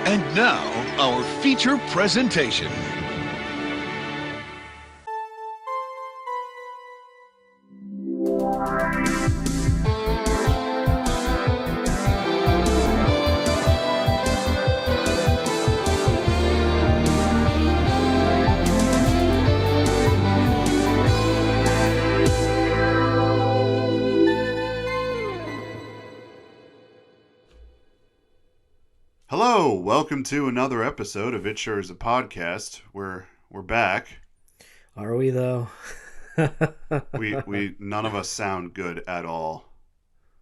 And now, our feature presentation. Hello, welcome to another episode of It Sure Is a Podcast. We're back. Are we though? We none of us sound good at all.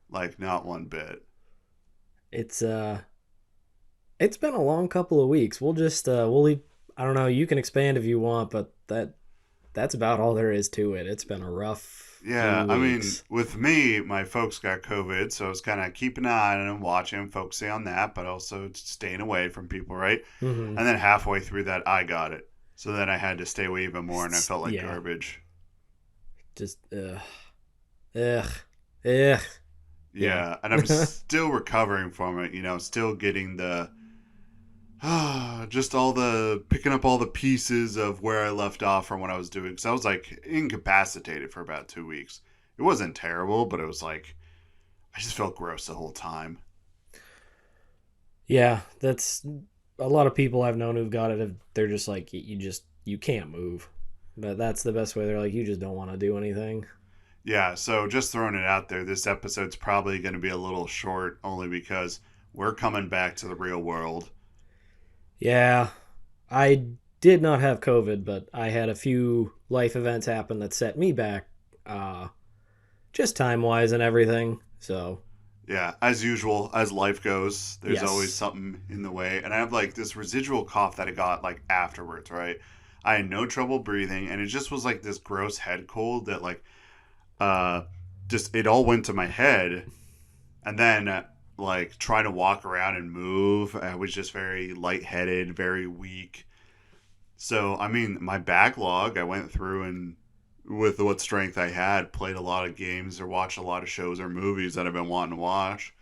Like not one bit. It's been a long couple of weeks. We'll leave. I don't know, you can expand if you want, but that's about all there is to it. It's been a rough Yeah, few I mean, weeks. with me, my folks got COVID, so I was kind of keeping an eye on them, watching, focusing on that, but also staying away from people, right? Mm-hmm. And then halfway through that, I got it. So then I had to stay away even more, and I felt like Yeah. garbage. Just ugh. Yeah, Yeah. and I'm still recovering from it, still getting the just picking up all the pieces of where I left off from what I was doing. Because I was like incapacitated for about 2 weeks. It wasn't terrible, but it was like, I just felt gross the whole time. Yeah, that's a lot of people I've known who've got it. They're just like, you can't move. But that's the best way. They're like, you just don't want to do anything. Yeah, so just throwing it out there, this episode's probably going to be a little short only because we're coming back to the real world. Yeah, I did not have COVID, but I had a few life events happen that set me back, just time-wise and everything. So, Yeah, as usual, as life goes, there's yes. always something in the way. And I have like this residual cough that I got like afterwards, right? I had no trouble breathing, and it just was like this gross head cold that like just it all went to my head, and then like trying to walk around and move, I was just very lightheaded, very weak. So I mean, my backlog, I went through and with what strength I had, played a lot of games or watched a lot of shows or movies that I've been wanting to watch.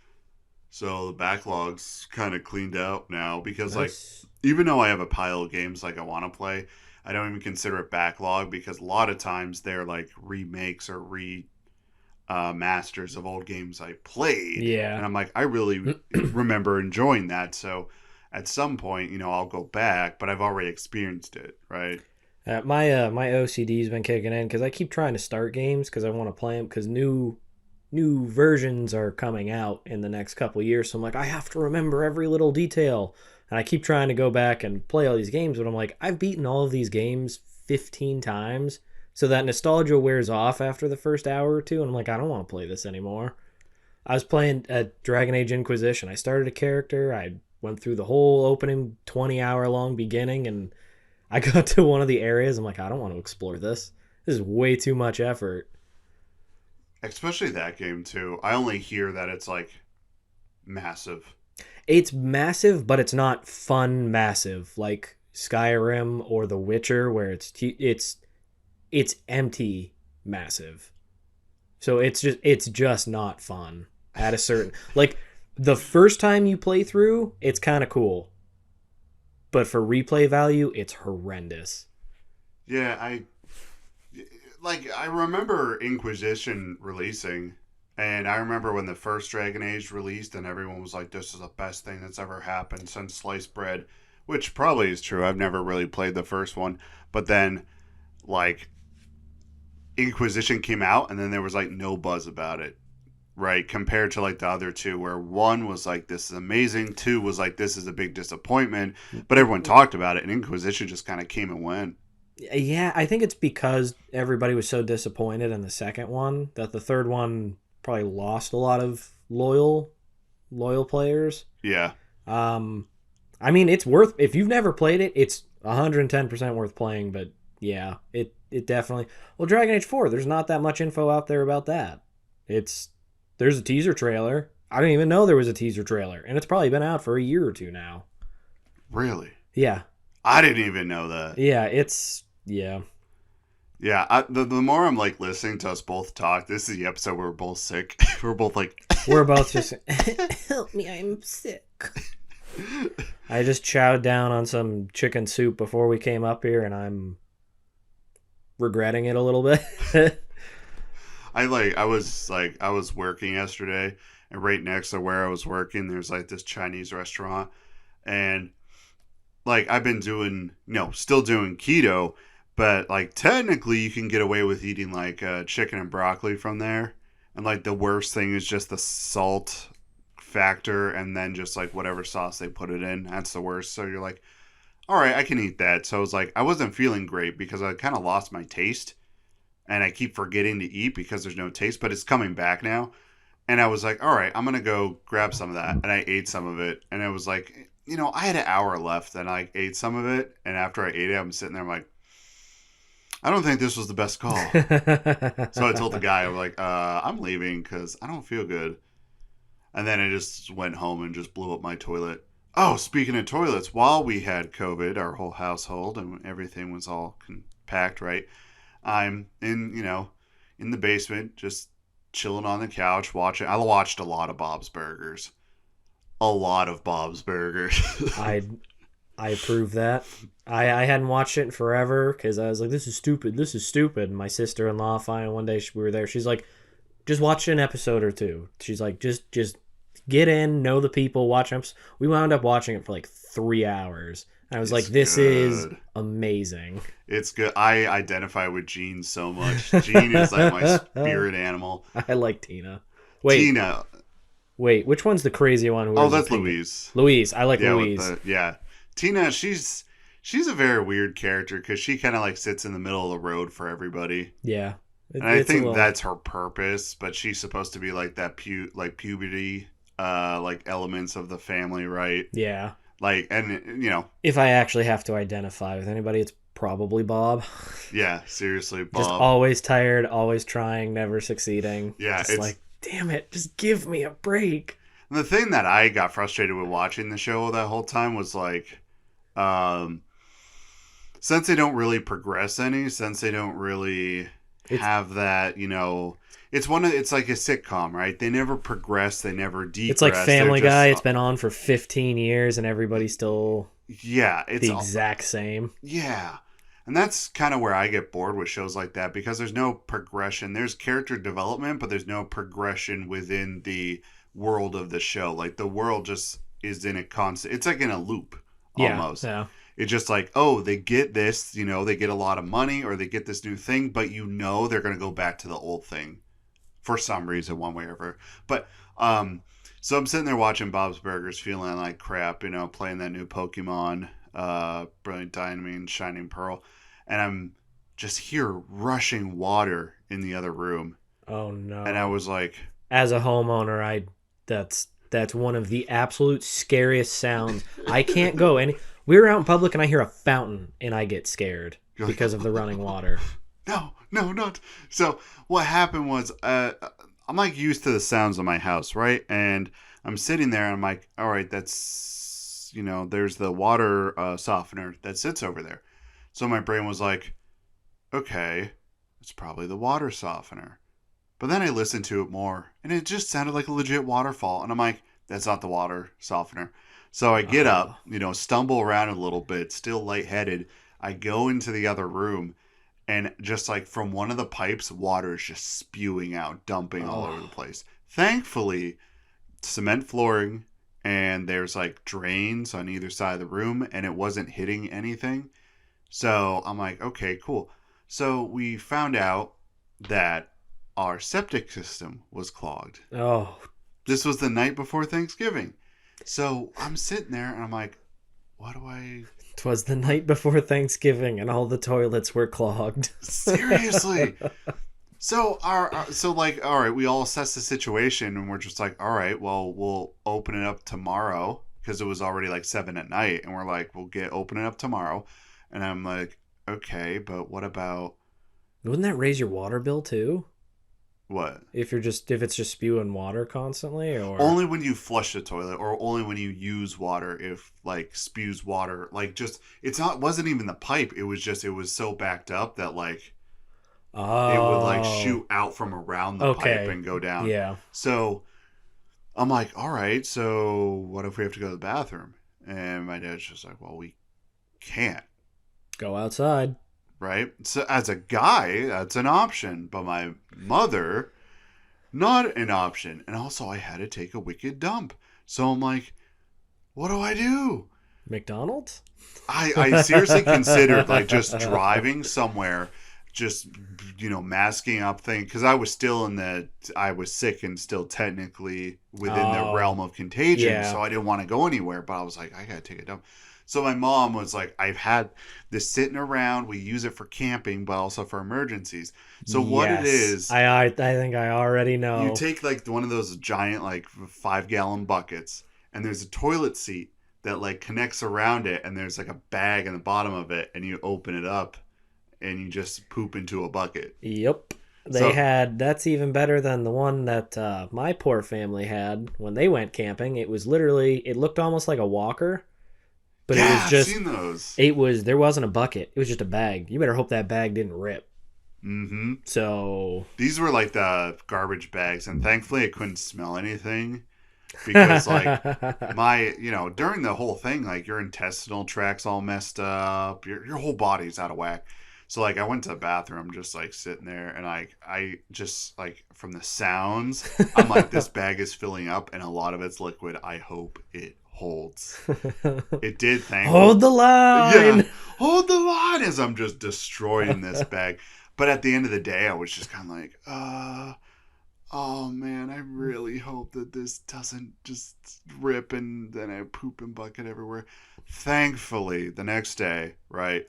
So the backlog's kind of cleaned out now because like Nice. even though I have a pile of games like I want to play, I don't even consider it backlog because a lot of times they're like remakes or masters of old games I played. Yeah. And I'm like, I really remember enjoying that. So at some point, I'll go back, but I've already experienced it, right? My OCD's been kicking in because I keep trying to start games because I want to play them because new versions are coming out in the next couple of years. So I'm like, I have to remember every little detail. And I keep trying to go back and play all these games, but I'm like, I've beaten all of these games 15 times. So that nostalgia wears off after the first hour or two. And I'm like, I don't want to play this anymore. I was playing at Dragon Age Inquisition. I started a character. I went through the whole opening 20-hour long beginning, and I got to one of the areas. I'm like, I don't want to explore this. This is way too much effort. Especially that game too. I only hear that it's like massive. It's massive, but it's not fun massive like Skyrim or The Witcher, where it's empty massive. So it's just not fun at a certain like the first time you play through, it's kind of cool. But for replay value, it's horrendous. Yeah, I remember Inquisition releasing, and I remember when the first Dragon Age released, and everyone was like, "This is the best thing that's ever happened since sliced bread," which probably is true. I've never really played the first one, but then like Inquisition came out, and then there was like no buzz about it, right? Compared to like the other two, where one was like, "This is amazing," two was like, "This is a big disappointment," but everyone talked about it, and Inquisition just kind of came and went. Yeah, I think it's because everybody was so disappointed in the second one that the third one probably lost a lot of loyal players. Yeah. I mean, it's worth, if you've never played it, it's 110% worth playing, but yeah, it definitely. Well, Dragon Age 4, there's not that much info out there about that. There's a teaser trailer. I didn't even know there was a teaser trailer, and it's probably been out for a year or two now. Really? Yeah. I didn't even know that. Yeah. Yeah, the more I'm like listening to us both talk, this is the episode where we're both sick. We're both like, We're both just help me, I'm sick. I just chowed down on some chicken soup before we came up here, and I'm regretting it a little bit. I was working yesterday, and right next to where I was working, there's like this Chinese restaurant, and like I've been doing, still doing keto, but like technically you can get away with eating like chicken and broccoli from there, and like the worst thing is just the salt factor, and then just like whatever sauce they put it in. That's the worst. So you're like, all right, I can eat that. So I was like, I wasn't feeling great because I kind of lost my taste, and I keep forgetting to eat because there's no taste, but it's coming back now. And I was like, all right, I'm going to go grab some of that. And I ate some of it. And it was like, I had an hour left and I ate some of it. And after I ate it, I'm sitting there, I'm like, I don't think this was the best call. So I told the guy, I was like, I'm leaving because I don't feel good. And then I just went home and just blew up my toilet. Oh, speaking of toilets, while we had COVID, our whole household, and everything was all packed, right? I'm in the basement, just chilling on the couch, watching. I watched a lot of Bob's Burgers. A lot of Bob's Burgers. I approve that. I hadn't watched it in forever because I was like, this is stupid. This is stupid. And my sister-in-law, finally, one day we were there. She's like, just watch an episode or two. She's like, just get in, know the people, watch them. We wound up watching it for like 3 hours. I was like, this good. Is amazing. It's good. I identify with Gene so much. Gene is like my spirit animal. I like Tina. Tina. Wait, which one's the crazy one? Oh, that's Louise. Louise. I like Louise. Tina, she's a very weird character because she kind of like sits in the middle of the road for everybody. Yeah. And I think that's her purpose, but she's supposed to be like that puberty, like elements of the family, right? Yeah. Like, and if I actually have to identify with anybody, it's probably Bob. Yeah, seriously, Bob. Just always tired, always trying, never succeeding. Yeah, it's like, damn it, just give me a break. And the thing that I got frustrated with watching the show that whole time was like, since they don't really progress any, since they don't really have that, it's like a sitcom, right? They never progress, they never degress. It's like Family Guy. It's been on for 15 years and everybody's still it's the exact same. Yeah. And that's kind of where I get bored with shows like that because there's no progression. There's character development, but there's no progression within the world of the show. Like the world just is in a constant, it's like in a loop almost. Yeah. It's just like, oh, they get this, they get a lot of money or they get this new thing, but they're going to go back to the old thing for some reason, one way or another. But, so I'm sitting there watching Bob's Burgers feeling like crap, playing that new Pokemon, Brilliant Diamond, Shining Pearl. And I'm just here rushing water in the other room. Oh, no. And I was like... As a homeowner, that's one of the absolute scariest sounds. I can't go any... We were out in public and I hear a fountain and I get scared because of the running water. No, not. So what happened was I'm like used to the sounds of my house, right? And I'm sitting there and I'm like, all right, that's, there's the water softener that sits over there. So my brain was like, okay, it's probably the water softener. But then I listened to it more and it just sounded like a legit waterfall. And I'm like, that's not the water softener. So I get up, stumble around a little bit, still lightheaded. I go into the other room and just like from one of the pipes, water is just spewing out, dumping all over the place. Thankfully, cement flooring and there's like drains on either side of the room and it wasn't hitting anything. So I'm like, okay, cool. So we found out that our septic system was clogged. Oh. This was the night before Thanksgiving. So I'm sitting there and I'm like, what do I... 'Twas the night before Thanksgiving and all the toilets were clogged. Seriously. So all right, we all assess the situation and we're just like, all right, well, we'll open it up tomorrow because it was already like 7 at night. And we're like, we'll open it up tomorrow. And I'm like, okay, but what about... Wouldn't that raise your water bill too? What? If it's just spewing water constantly, or only when you flush the toilet, or only when you use water. If like spews water, like just wasn't even the pipe. It was so backed up that like it would like shoot out from around the pipe and go down. Yeah. So I'm like, all right. So what if we have to go to the bathroom? And my dad's just like, well, we can't. Go outside. Right? So as a guy, that's an option. But my mother, not an option. And also, I had to take a wicked dump. So I'm like, what do I do? McDonald's? I seriously considered like just driving somewhere, just, masking up things. Because I was still I was sick and still technically within the realm of contagion. Yeah. So I didn't want to go anywhere. But I was like, I got to take a dump. So my mom was like, I've had this sitting around. We use it for camping, but also for emergencies. So what it is, I think I already know. you take like one of those giant like 5-gallon buckets, and there's a toilet seat that like connects around it, and there's like a bag in the bottom of it, and you open it up, and you just poop into a bucket. Yep. That's even better than the one that my poor family had when they went camping. It was literally, it looked almost like a walker. But yeah, it was just, I've seen those. There wasn't a bucket. It was just a bag. You better hope that bag didn't rip. Mm-hmm. So these were like the garbage bags, and thankfully I couldn't smell anything because like during the whole thing, like your intestinal tract's all messed up, your whole body's out of whack. So like I went to the bathroom, just like sitting there, and I just like from the sounds, I'm like, this bag is filling up, and a lot of it's liquid. I hope it holds. It did, thankfully. Hold the line. Yeah, hold the line as I'm just destroying this bag. But at the end of the day, I was just kind of like, oh man, I really hope that this doesn't just rip and then I poop and bucket everywhere. Thankfully, the next day, right,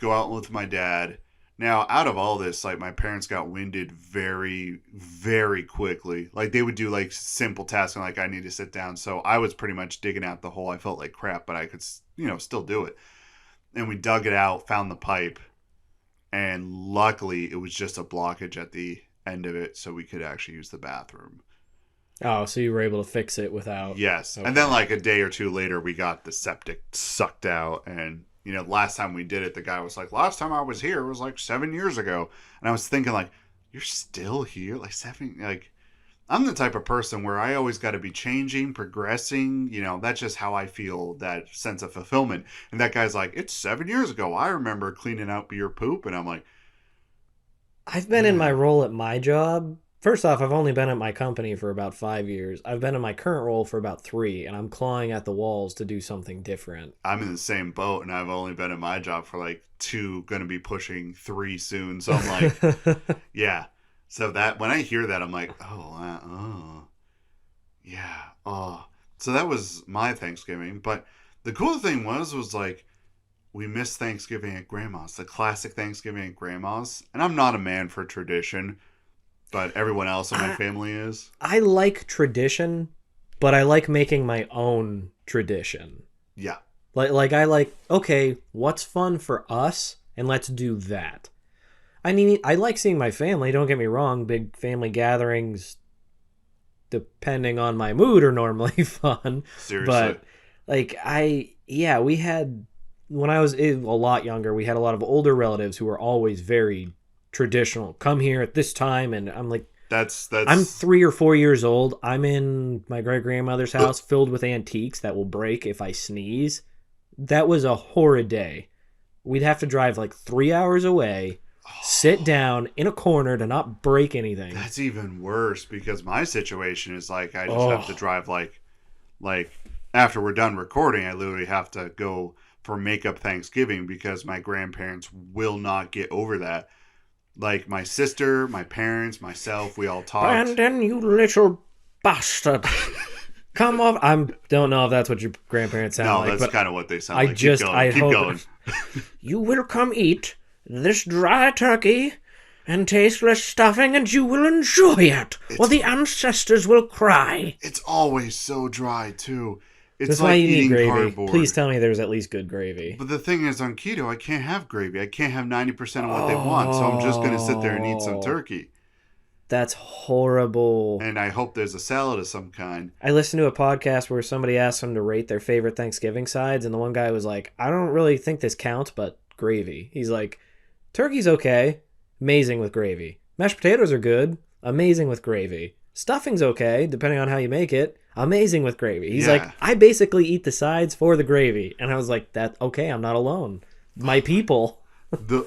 go out with my dad. Now, out of all this, like, my parents got winded very, very quickly. Like, they would do, like, simple tasks, and, like, I need to sit down. So I was pretty much digging out the hole. I felt like crap, but I could, still do it. And we dug it out, found the pipe, and luckily it was just a blockage at the end of it, so we could actually use the bathroom. Oh, so you were able to fix it without... Yes. Okay. And then, like, a day or two later, we got the septic sucked out, and... last time we did it, the guy was like, last time I was here, it was like 7 years ago. And I was thinking, like, you're still here? Like, 7, like, I'm the type of person where I always got to be changing, progressing. That's just how I feel, that sense of fulfillment. And that guy's like, it's 7 years ago. I remember cleaning out your poop. And I'm like, I've been in my role at my job. First off, I've only been at my company for about 5 years. I've been in my current role for about 3, and I'm clawing at the walls to do something different. I'm in the same boat, and I've only been in my job for like 2, going to be pushing 3 soon. So I'm like, yeah. So that when I hear that, I'm like, yeah. So that was my Thanksgiving. But the cool thing was like, we missed Thanksgiving at Grandma's, the classic Thanksgiving at Grandma's. And I'm not a man for tradition, but everyone else in my family is. I like tradition, but I like making my own tradition. Yeah. Like I like, okay, what's fun for us, and let's do that. I mean, I like seeing my family, don't get me wrong. Big family gatherings, depending on my mood, are normally fun. Seriously. But, like, we had, when I was a lot younger, we had a lot of older relatives who were always very traditional. Come here at this time, and I'm like, that's I'm 3 or 4 years old. I'm in my great grandmother's house filled with antiques that will break if I sneeze. That was a horrid day. We'd have to drive like 3 hours away, sit down in a corner to not break anything. That's even worse, because my situation is like, I just have to drive like after we're done recording, I literally have to go for makeup Thanksgiving because my grandparents will not get over that. Like, my sister, my parents, myself, we all talked. Brandon, you little bastard. Come on. I don't know if that's what your grandparents sound like. No, that's kind of what they sound like. Keep going. You will come eat this dry turkey and tasteless stuffing, and you will enjoy it, or the ancestors will cry. It's always so dry, too. It's That's like why you need eating gravy. cardboard. Please tell me there's at least good gravy. But the thing is, on keto, I can't have gravy. I can't have 90% of what they want, so I'm just going to sit there and eat some turkey. That's horrible. And I hope there's a salad of some kind. I listened to a podcast where somebody asked them to rate their favorite Thanksgiving sides, and the one guy was like, I don't really think this counts, but gravy. He's like, turkey's okay, amazing with gravy. Mashed potatoes are good, amazing with gravy. Stuffing's okay, depending on how you make it. Amazing with gravy. He's Yeah. like, I basically eat the sides for the gravy. And I was like, that okay, I'm not alone. My people. The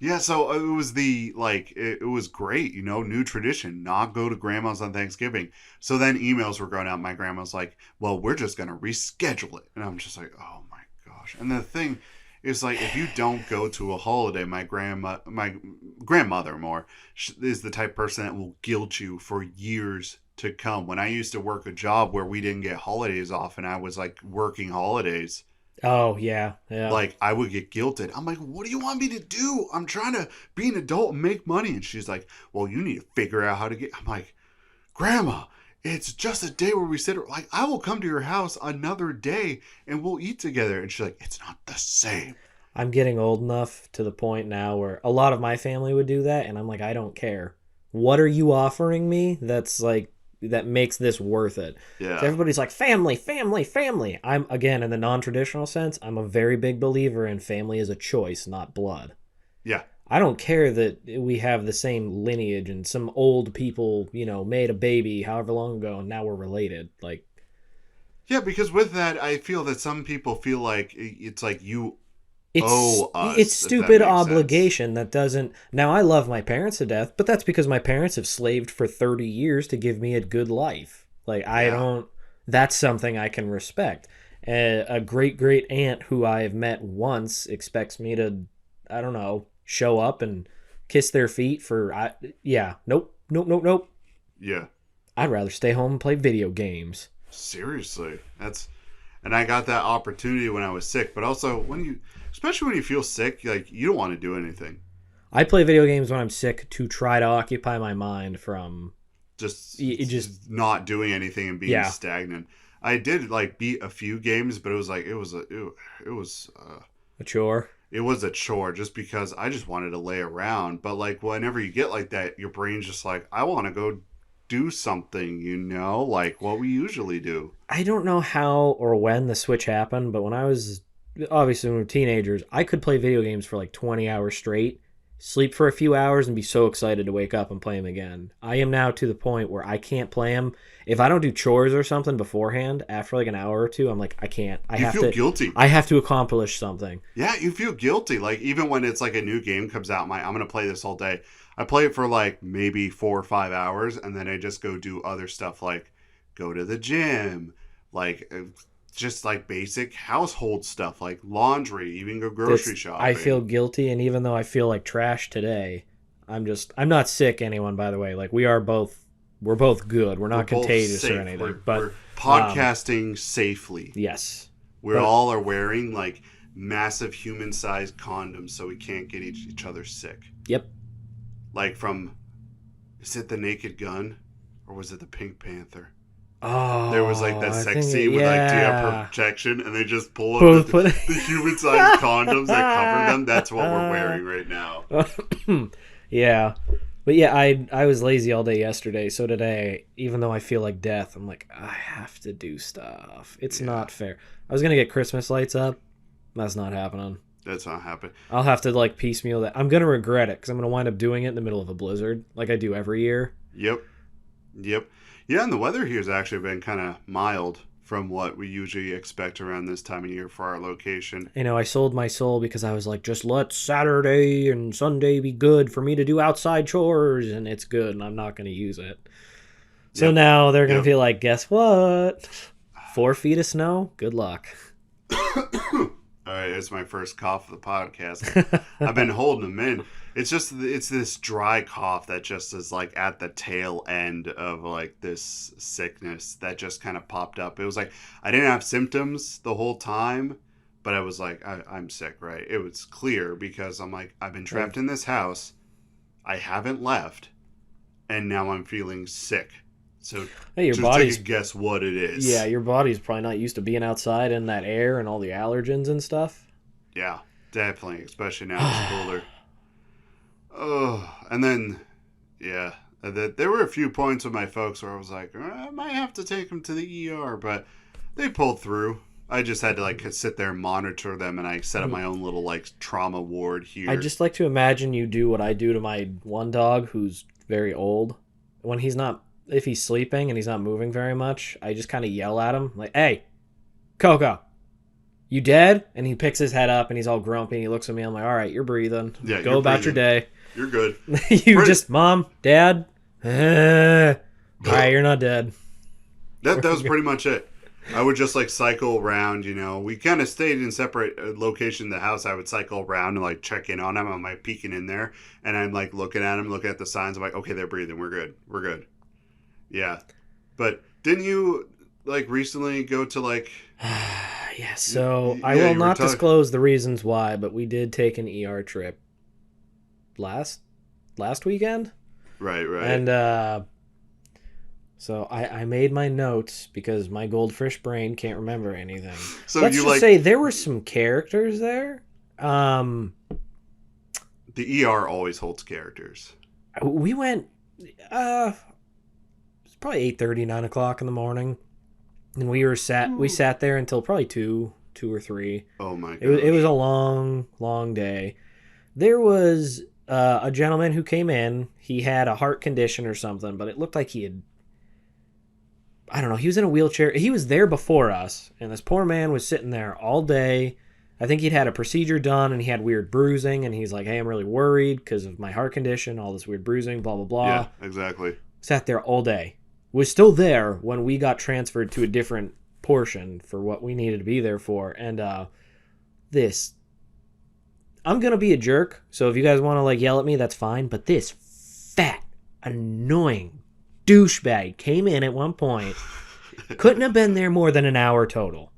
Yeah, so it was it was great, new tradition, not go to grandma's on Thanksgiving. So then emails were going out. My grandma's like, well, we're just going to reschedule it. And I'm just like, oh my gosh. And the thing is, like, if you don't go to a holiday, my grandmother more is the type of person that will guilt you for years to come. When I used to work a job where we didn't get holidays off and I was like working holidays, Oh, yeah. Yeah. like I would get guilted. I'm like, what do you want me to do? I'm trying to be an adult and make money. And she's like, well, you need to figure out how to get. I'm like, Grandma, it's just a day where we sit. Like, I will come to your house another day and we'll eat together. And she's like, it's not the same. I'm getting old enough to the point now where a lot of my family would do that. And I'm like, I don't care. What are you offering me that's like, that makes this worth it? Yeah. So everybody's like, family, family, family. I'm, again, in the non-traditional sense, I'm a very big believer in family as a choice, not blood. Yeah. I don't care that we have the same lineage and some old people, made a baby however long ago and now we're related. Like, Yeah, because with that, I feel that some people feel like it's like you it's owe us. it's if that stupid makes obligation that doesn't. Now I love my parents to death, but that's because my parents have slaved for 30 years to give me a good life. Like, I Yeah. don't. That's something I can respect. A great great aunt who I've met once expects me to, I don't know, show up and kiss their feet for. Yeah, nope, nope, nope, nope. Yeah. I'd rather stay home and play video games. Seriously. And I got that opportunity when I was sick, but also especially when you feel sick, like you don't want to do anything. I play video games when I'm sick to try to occupy my mind from Just not not doing anything and being stagnant. I did like beat a few games, but it was like it was a chore. It was a chore just because I just wanted to lay around. But like whenever you get like that, your brain's just like, I want to go do something, like what we usually do. I don't know how or when the switch happened, but when I was obviously when we were teenagers, I could play video games for like 20 hours straight, sleep for a few hours, and be so excited to wake up and play them again. I am now to the point where I can't play them. If I don't do chores or something beforehand, after like an hour or two, I'm like, I can't. You feel guilty. I have to accomplish something. Yeah, you feel guilty. Like even when it's like a new game comes out, I'm going to play this all day. I play it for like maybe 4 or 5 hours, and then I just go do other stuff like go to the gym, like just like basic household stuff like laundry, even go grocery shopping. I feel guilty, and even though I feel like trash today, I'm not sick, anyone, by the way. Like we're both good. We're not contagious or anything. We're podcasting safely. Yes. We all are wearing like massive human-sized condoms so we can't get each other sick. Yep. Like is it the Naked Gun or was it the Pink Panther? Oh, there was like that sex scene with like, do you have protection? And they just pull up the human-sized condoms that cover them. That's what we're wearing right now. Yeah. But yeah, I was lazy all day yesterday. So today, even though I feel like death, I'm like, I have to do stuff. It's not fair. I was going to get Christmas lights up. That's not happening. That's not happening. I'll have to like piecemeal that. I'm going to regret it because I'm going to wind up doing it in the middle of a blizzard like I do every year. Yep. Yeah, and the weather here has actually been kind of mild from what we usually expect around this time of year for our location. I sold my soul because I was like, just let Saturday and Sunday be good for me to do outside chores, and it's good, and I'm not going to use it. So now they're going to be like, guess what? 4 feet of snow? Good luck. All right, it's my first cough of the podcast. I've been holding them in. It's this dry cough that just is like at the tail end of like this sickness that just kind of popped up. It was like I didn't have symptoms the whole time, but I was like, I'm sick, right? It was clear because I'm like, I've been trapped in this house. I haven't left, and now I'm feeling sick. So your just body's take a guess what it is. Yeah, your body's probably not used to being outside in that air and all the allergens and stuff. Yeah, definitely, especially now it's colder. Oh, and then, there were a few points with my folks where I was like, I might have to take them to the ER, but they pulled through. I just had to like sit there and monitor them, and I set up my own little like trauma ward here. I just like to imagine you do what I do to my one dog who's very old. when he's not, if he's sleeping and he's not moving very much, I just kind of yell at him like, "Hey, Coco, you dead?" And he picks his head up and he's all grumpy and he looks at me. I'm like, "All right, you're breathing. Yeah, Go you're about your breathing. day." You're good. Just, Mom, Dad, all right, you're not dead. That was pretty much it. I would just like cycle around, you know. We kind of stayed in separate location in the house. I would cycle around and like check in on them. I'm like peeking in there and I'm like looking at them, looking at the signs. I'm like, okay, they're breathing. We're good. We're good. Yeah. But didn't you like recently go to like... Yeah, so I will not disclose the reasons why, but we did take an ER trip last weekend. Right. And so I made my notes because my goldfish brain can't remember anything. So let's just say there were some characters there. The ER always holds characters. We went it's probably 8:30, 9 o'clock in the morning. And we sat there until probably 2 or 3. Oh my god. It was a long day. There was a gentleman who came in. He had a heart condition or something, but it looked like he had, I don't know, he was in a wheelchair. He was there before us, and this poor man was sitting there all day. I think he'd had a procedure done, and he had weird bruising, and he's like, "Hey, I'm really worried because of my heart condition, all this weird bruising, blah, blah, blah." Yeah, exactly. Sat there all day. Was still there when we got transferred to a different portion for what we needed to be there for. And this, I'm going to be a jerk, so if you guys want to like yell at me, that's fine. But this fat, annoying douchebag came in at one point. Couldn't have been there more than an hour total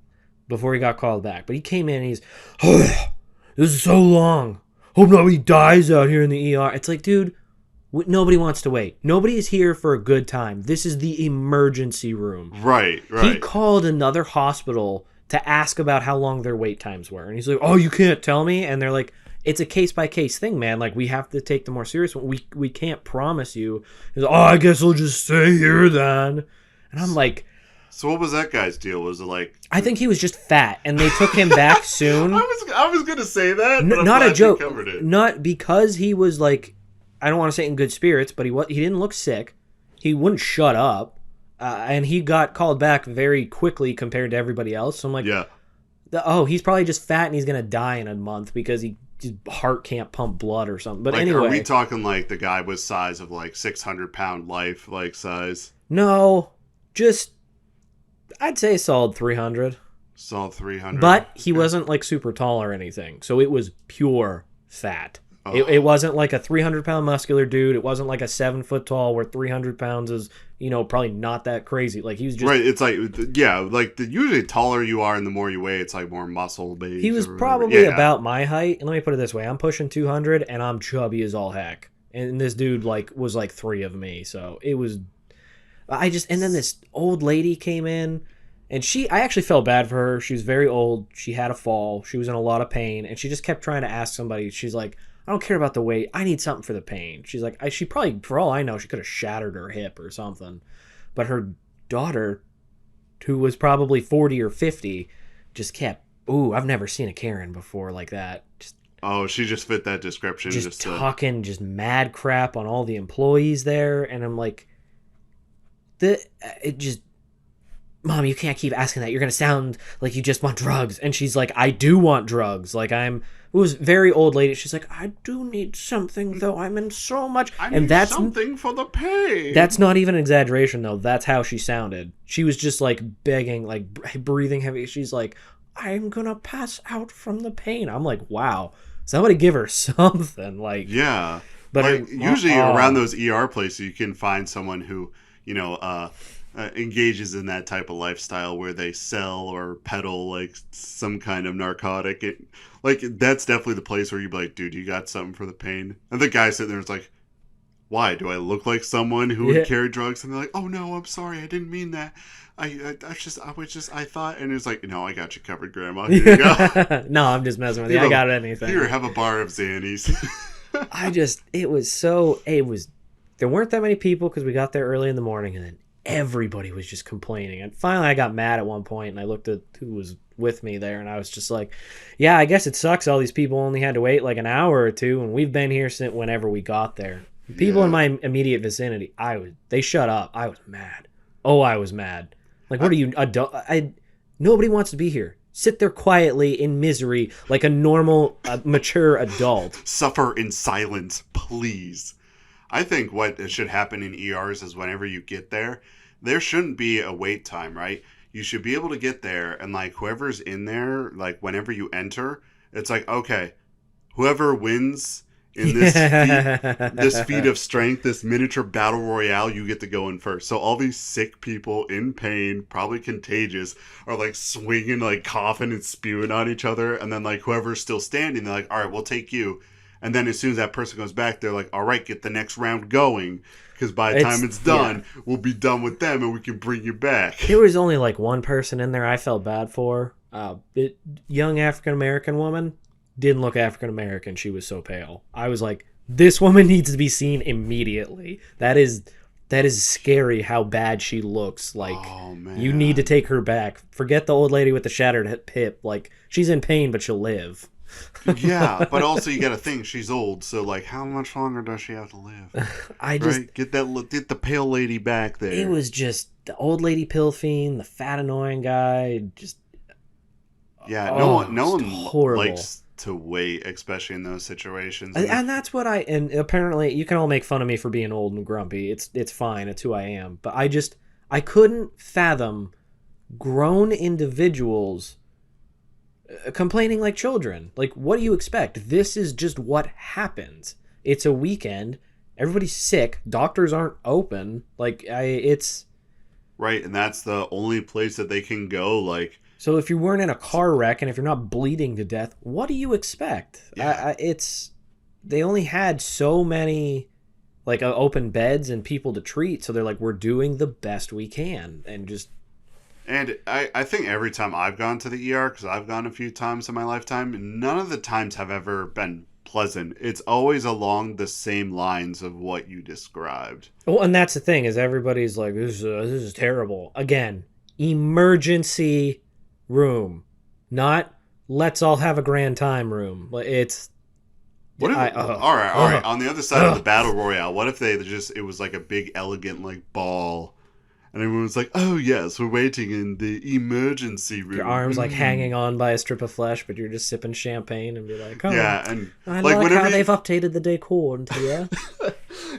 before he got called back. But he came in and he's, "Oh, this is so long. Hope nobody dies out here in the ER." It's like, dude, nobody wants to wait. Nobody is here for a good time. This is the emergency room. Right. He called another hospital to ask about how long their wait times were. And he's like, "Oh, you can't tell me?" And they're like, "It's a case-by-case thing, man. Like, we have to take the more serious one. We can't promise you." He's like, "Oh, I guess I'll just stay here then." And I'm like... So what was that guy's deal? Was it like... I think he was just fat, and they took him back soon. I was going to say that, but not a joke. Covered it. Not because he was like... I don't want to say in good spirits, but he didn't look sick. He wouldn't shut up. And he got called back very quickly compared to everybody else. So I'm like, yeah. He's probably just fat and he's going to die in a month because his heart can't pump blood or something. But like, anyway. Are we talking like the guy was size of like 600-pound life, like size? No, just, I'd say a solid 300. Solid 300. But he wasn't like super tall or anything. So it was pure fat. Oh. It wasn't like a 300-pound muscular dude. It wasn't like a 7-foot tall where 300 pounds is, probably not that crazy. Like he was just... Right, it's like, yeah, like usually taller you are and the more you weigh, it's like more muscle based. He was probably about my height. And let me put it this way. I'm pushing 200 and I'm chubby as all heck. And this dude was like 3 of me. So it was... And then this old lady came in and I actually felt bad for her. She was very old. She had a fall. She was in a lot of pain. And she just kept trying to ask somebody. She's like, "I don't care about the weight. I need something for the pain." She's like, she probably, for all I know, she could have shattered her hip or something. But her daughter, who was probably 40 or 50, just kept, I've never seen a Karen before like that. She just fit that description. Just talking just mad crap on all the employees there. And I'm like, "Mom, you can't keep asking that. You're going to sound like you just want drugs." And she's like, "I do want drugs. Like it was very old lady. She's like, "I do need something though. I'm in so much." That's something for the pain. That's not even an exaggeration though. That's how she sounded. She was just like begging, like breathing heavy. She's like, "I'm going to pass out from the pain." I'm like, wow, somebody give her something. Like, yeah. But like, usually around those ER places, you can find someone who, engages in that type of lifestyle where they sell or peddle like some kind of narcotic. That's definitely the place where you'd be like, "Dude, you got something for the pain?" And the guy sitting there is like, "Why? Do I look like someone who would carry drugs?" And they're like, "Oh no, I'm sorry, I didn't mean that. I thought." And it's like, "No, I got you covered, Grandma. Here you go." No, I'm just messing with you. I got anything. Here, have a bar of Xannies. There weren't that many people because we got there early in the morning, and then everybody was just complaining. And finally I got mad at one point and I looked at who was with me there and I was just like, "Yeah, I guess it sucks all these people only had to wait like an hour or two and we've been here since whenever we got there." People in Yeah. my immediate vicinity, they shut up. I was mad. Oh, I was mad. Like, what are you, adult? Nobody wants to be here. Sit there quietly in misery like a normal, mature adult. Suffer in silence, please. I think what should happen in ERs is whenever you get there, there shouldn't be a wait time, right? You should be able to get there and like whoever's in there, like whenever you enter, it's like, okay, whoever wins in this feat of strength, this miniature battle royale, you get to go in first. So all these sick people in pain, probably contagious, are like swinging, like coughing and spewing on each other. And then like whoever's still standing, they're like, all right, we'll take you. And then as soon as that person goes back, they're like, all right, get the next round going. Because by the time it's done, we'll be done with them and we can bring you back. There was only like one person in there I felt bad for. Young African-American woman. Didn't look African-American. She was so pale. I was like, this woman needs to be seen immediately. That is scary how bad she looks. Like, oh, man. You need to take her back. Forget the old lady with the shattered hip. Like, she's in pain, but she'll live. Yeah, but also you got to think she's old, so like, how much longer does she have to live? Right? Get the pale lady back there. It was just the old lady pill fiend, the fat annoying guy. Just no one horrible. likes to wait, especially in those situations. And that's what and apparently you can all make fun of me for being old and grumpy. It's fine. It's who I am. But I couldn't fathom grown individuals complaining like children. Like, what do you expect? This is just what happens. It's a weekend. Everybody's sick. Doctors aren't open. Like, it's right, and that's the only place that they can go. Like, so if you weren't in a car wreck and if you're not bleeding to death, what do you expect? Yeah. They only had so many like open beds and people to treat, so they're like, we're doing the best we can, and just. And I think every time I've gone to the ER, because I've gone a few times in my lifetime, none of the times have ever been pleasant. It's always along the same lines of what you described. Well, and that's the thing, is everybody's like, this is terrible. Again, emergency room, not let's all have a grand time room. It's what if, all right. On the other side of the battle royale, what if it was like a big elegant like ball, and everyone was like, oh yes, we're waiting in the emergency room. Your arms like hanging on by a strip of flesh, but you're just sipping champagne and be like, oh yeah, and I like how they've updated the decor into here.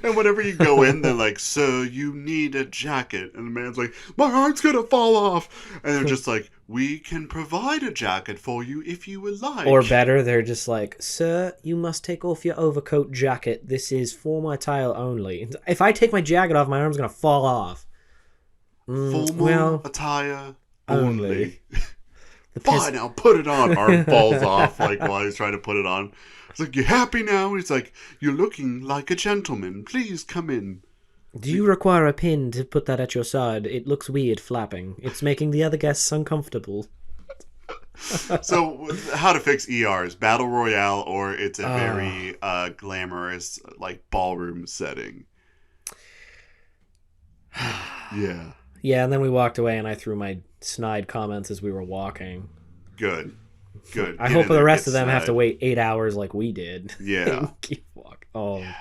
And whenever you go in, they're like, so you need a jacket. And the man's like, my arm's gonna fall off. And they're just like, we can provide a jacket for you if you would like. Or better, they're just like, sir, you must take off your overcoat jacket. This is for my tile only. If I take my jacket off, my arm's gonna fall off. Formal attire only. Fine, now put it on. Arm falls off like while he's trying to put it on. It's like, you happy now? He's like, you're looking like a gentleman. Please come in. Do you require a pin to put that at your side? It looks weird flapping. It's making the other guests uncomfortable. So, how to fix ERs? Battle Royale, or it's a very glamorous, like, ballroom setting? Yeah. Yeah, and then we walked away, and I threw my snide comments as we were walking. Good. I hope the rest of them have to wait 8 hours like we did. Yeah. Keep walking. Oh. Yeah.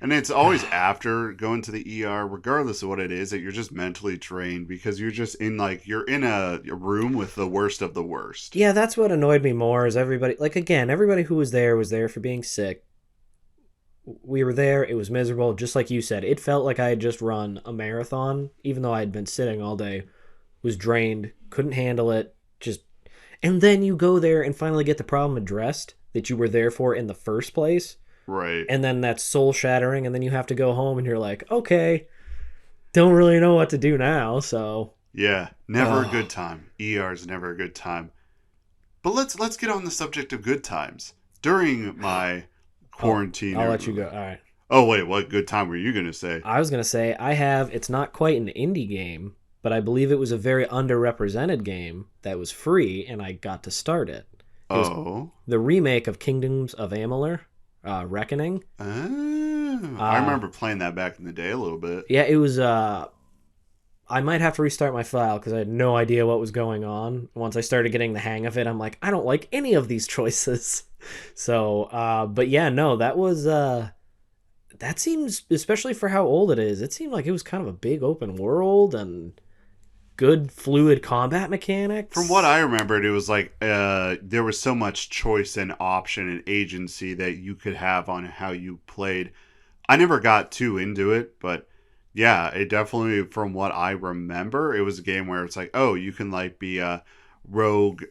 And it's always after going to the ER, regardless of what it is, that you're just mentally drained because you're just in you're in a room with the worst of the worst. Yeah, that's what annoyed me more is everybody, like, again, everybody who was there for being sick. We were there. It was miserable. Just like you said, it felt like I had just run a marathon, even though I had been sitting all day, was drained, couldn't handle it. And then you go there and finally get the problem addressed that you were there for in the first place. Right. And then that's soul shattering. And then you have to go home and you're like, okay, don't really know what to do now. So yeah, never a good time. ER's never a good time. But let's get on the subject of good times. During my quarantine. I'll let you go. All right. Oh, wait, what good time were you going to say? I was going to say it's not quite an indie game, but I believe it was a very underrepresented game that was free, and I got to start it. It was the remake of Kingdoms of Amalur, Reckoning. Oh, I remember playing that back in the day a little bit. Yeah, it was... I might have to restart my file because I had no idea what was going on. Once I started getting the hang of it, I'm like, I don't like any of these choices. So, but yeah, no, that was... that seems, especially for how old it is, it seemed like it was kind of a big open world and good fluid combat From what mechanics. I remembered, it was like there was so much choice and option and agency that you could have on how you played. I never got too into it, but yeah, it definitely, from what I remember, it was a game where it's like, oh, you can like be a rogue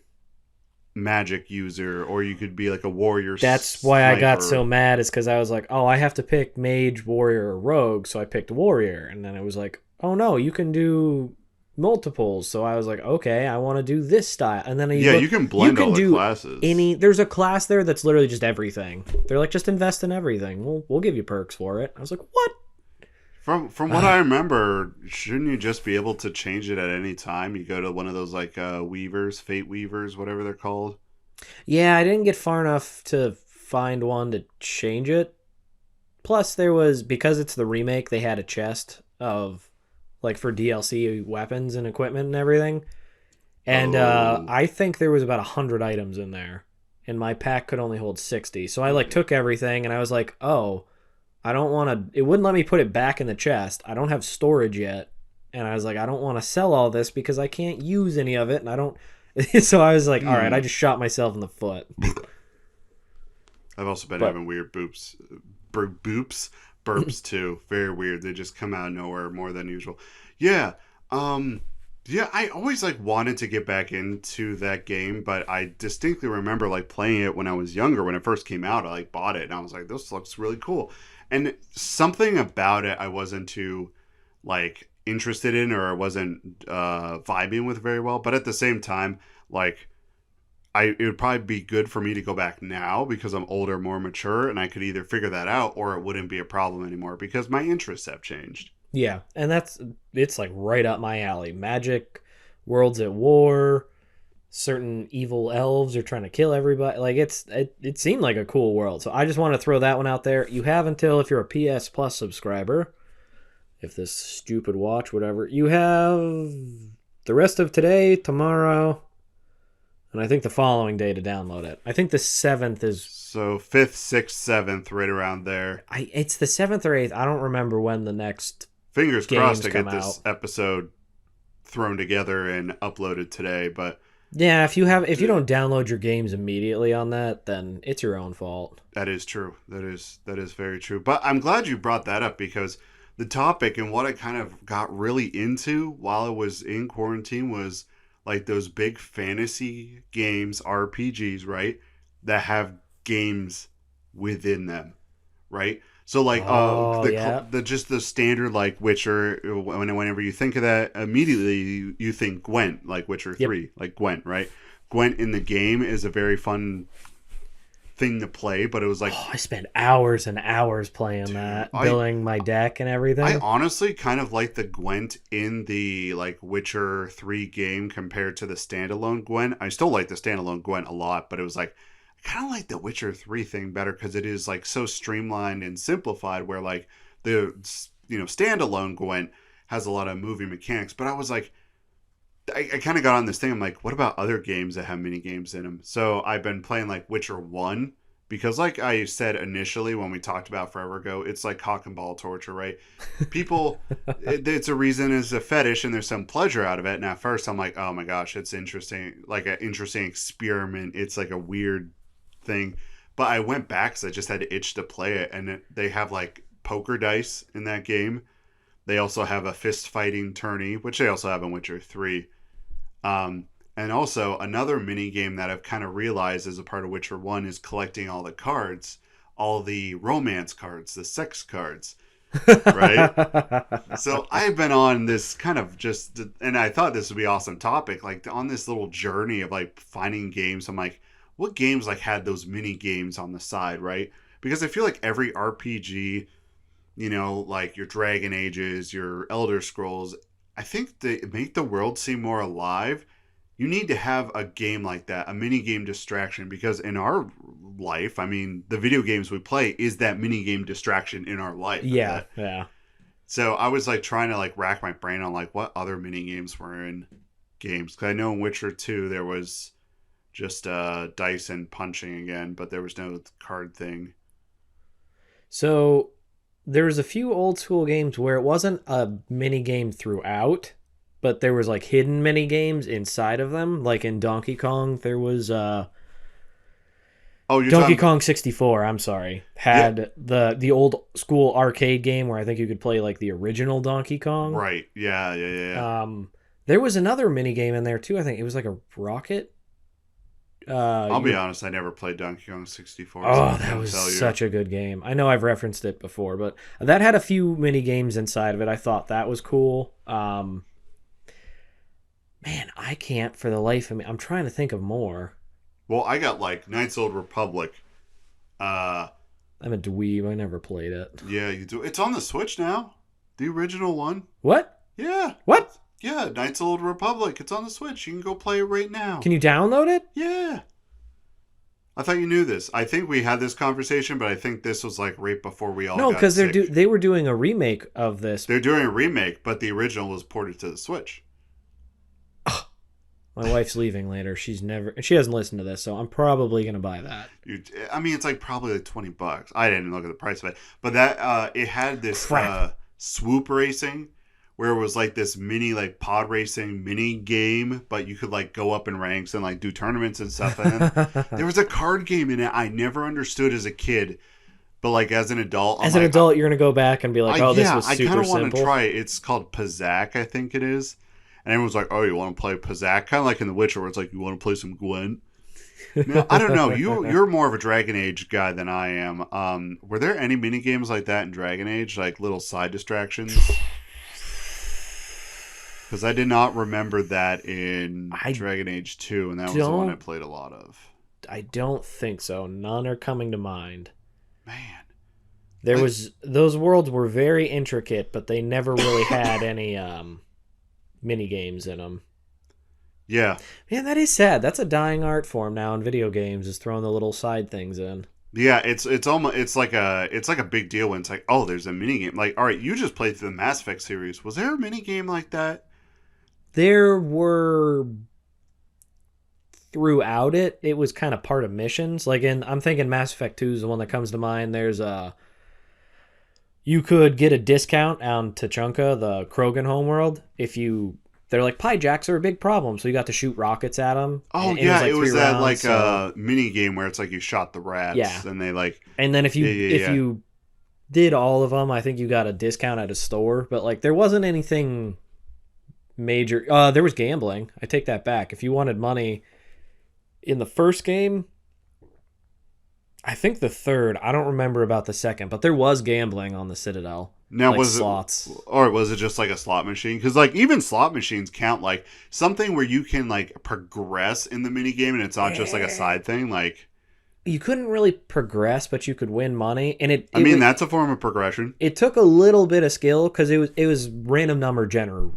magic user, or you could be like a warrior That's why I got so sniper. mad, is because I was like, oh, I have to pick mage, warrior, or rogue, so I picked warrior, and then it was like, oh no, you can do multiples, so I was like, okay, I want to do this style, and then you Yeah, you look, can you blend can all the do classes. any. There's a class there that's literally just everything. They're like, just invest in everything. We'll give you perks for it. I was like, what? From what I remember, shouldn't you just be able to change it at any time? You go to one of those like weavers, fate weavers, whatever they're called. Yeah, I didn't get far enough to find one to change it. Plus, there was, because it's the remake, they had a chest of like for DLC weapons and equipment and everything. And Oh, I think there was about 100 items in there, and my pack could only hold 60. So I like okay. took everything, and I was like, oh, I don't want to. It wouldn't let me put it back in the chest. I don't have storage yet, and I was like, I don't want to sell all this because I can't use any of it, and I don't. So I was like, all right, I Hmm. just shot myself in the foot. I've also been But having weird burps too. Very weird. They just come out of nowhere more than usual. Yeah. Um. Yeah. I always like wanted to get back into that game, but I distinctly remember like playing it when I was younger. When it first came out, I like bought it and I was like, "This looks really cool." And something about it I wasn't too like interested in, or I wasn't vibing with very well. But at the same time, like it would probably be good for me to go back now because I'm older, more mature, and I could either figure that out or it wouldn't be a problem anymore because my interests have changed. yeah, and it's like right up my alley. Magic, worlds at war, certain evil elves are trying to kill everybody. Like it seemed like a cool world. So I just want to throw that one out there. You have until, if you're a PS Plus subscriber, if this stupid watch, whatever, you have the rest of today, tomorrow, and I think the following day to download it. I think the 7th is So fifth, sixth, seventh, right around there. it's the 7th or 8th. I don't remember when the next Fingers crossed games to come get out. this episode thrown together and uploaded today, but Yeah, if you don't download your games immediately on that, then it's your own fault. that is true. That is very true. But I'm glad you brought that up because the topic and what I kind of got really into while I was in quarantine was like those big fantasy games, RPGs, right? That have games within them, right? So like Oh, yeah. the just the standard like Witcher, whenever you think of that, immediately you think Gwent, like Witcher Yep. 3, like Gwent, right? Gwent in the game is a very fun thing to play, but it was like, Oh, I spent hours and hours playing dude, that, building my deck and I everything. honestly kind of like the Gwent in the like Witcher 3 game compared to the standalone Gwent. I still like the standalone Gwent a lot, but it was like I kind of like the Witcher 3 thing better because it is like so streamlined and simplified where like the standalone Gwent has a lot of movie mechanics, but I was like I kind of got on this thing. I'm like, what about other games that have mini games in them? So I've been playing like Witcher 1 because, like I said initially when we talked about forever ago, it's like cock and ball torture, right? People, it's a reason, it's a fetish, and there's some pleasure out of it. And at first, I'm like, oh my gosh, it's interesting, like an interesting experiment. It's like a weird thing. But I went back because I just had to itch to play it, and they have like poker dice in that game. They also have a fist fighting tourney, which they also have in Witcher 3. And also another mini game that I've kind of realized as a part of Witcher One is collecting all the cards, all the romance cards, the sex cards, right? So I've been on this kind of just, and I thought this would be an awesome topic, like on this little journey of like finding games. I'm like, what games like had those mini games on the side, right? Because I feel like every RPG, like your Dragon Ages, your Elder Scrolls, I think they make the world seem more alive. You need to have a game like that, a mini game distraction, because in our life, I mean, the video games we play is that mini game distraction in our life. Yeah, That yeah. so I was like trying to like rack my brain on like what other mini games were in games because I know in Witcher 2 there was just dice and punching again, but there was no card thing. So there was a few old school games where it wasn't a mini game throughout, but there was like hidden mini games inside of them. Like in Donkey Kong, there was Oh, you're Donkey talking. Kong 64. I'm sorry, Yeah, had the old school arcade game where I think you could play like the original Donkey Kong. right. Yeah, yeah, yeah, yeah. There was another mini game in there too. I think it was like a rocket. I'll be You honest. I never played Donkey Kong 64, so I Oh, that couldn't was tell you. such a good game. I know I've referenced it before, but that had a few mini games inside of it. I thought that was cool. Man, I can't for the life of me. I'm trying to think of more. Well, I got like Knights Old Republic. Uh, I'm a dweeb. I never played it. yeah, you do. It's on the Switch now. The original one. What? Yeah. What? Yeah, Knights Old Republic. It's on the Switch. You can go play it right now. Can you download it? Yeah. I thought you knew this. I think we had this conversation, but I think this was like right before we all No, got because sick. they were doing a remake of this. They're doing a remake, but the original was ported to the Switch. My wife's leaving later. She hasn't listened to this, so I'm probably gonna buy that. I mean, it's like probably like $20. I didn't look at the price of it, but that it had this Crap. swoop racing, where it was like this mini like pod racing mini game, but you could like go up in ranks and like do tournaments and stuff. And then there was a card game in it I never understood as a kid, but like as an adult, As an adult, you're gonna go back and be like, "Oh, this was I super kind of want to simple." try it. It's called Pazak, I think it is. And everyone's like, "Oh, you want to play Pazak?" Kind of like in The Witcher, where it's like, "You want to play some Gwent?" Now, I don't know. You're more of a Dragon Age guy than I am. Were there any mini games like that in Dragon Age, like little side distractions? Because I did not remember that in Dragon Age 2, and that was the one I played a lot of. I don't think so. None are coming to mind. Man. Those worlds were very intricate, but they never really had any mini games in them. Yeah. Man, that is sad. That's a dying art form now in video games, is throwing the little side things in. Yeah, it's almost it's like a big deal when it's like, oh, there's a mini game. Like, all right, you just played through the Mass Effect series. Was there a mini game like that? There were throughout it. It was kind of part of missions. Like I'm thinking Mass Effect 2 is the one that comes to mind. There's you could get a discount on Tachanka, the Krogan homeworld, if they're like, pie jacks are a big problem, so you got to shoot rockets at them. Oh, and yeah, it was that rounds, like mini game where it's like you shot the rats, yeah, and they like. And then if you did all of them, I think you got a discount at a store. But like, there wasn't anything major. There was gambling. I take that back. If you wanted money in the first game, I think the third. I don't remember about the second, but there was gambling on the Citadel. Now, like was slots. or was it just like a slot machine? Because like even slot machines count like something where you can like progress in the mini game, and it's not just like a side thing. Like you couldn't really progress, but you could win money, and that's a form of progression. It took a little bit of skill because it was random number generator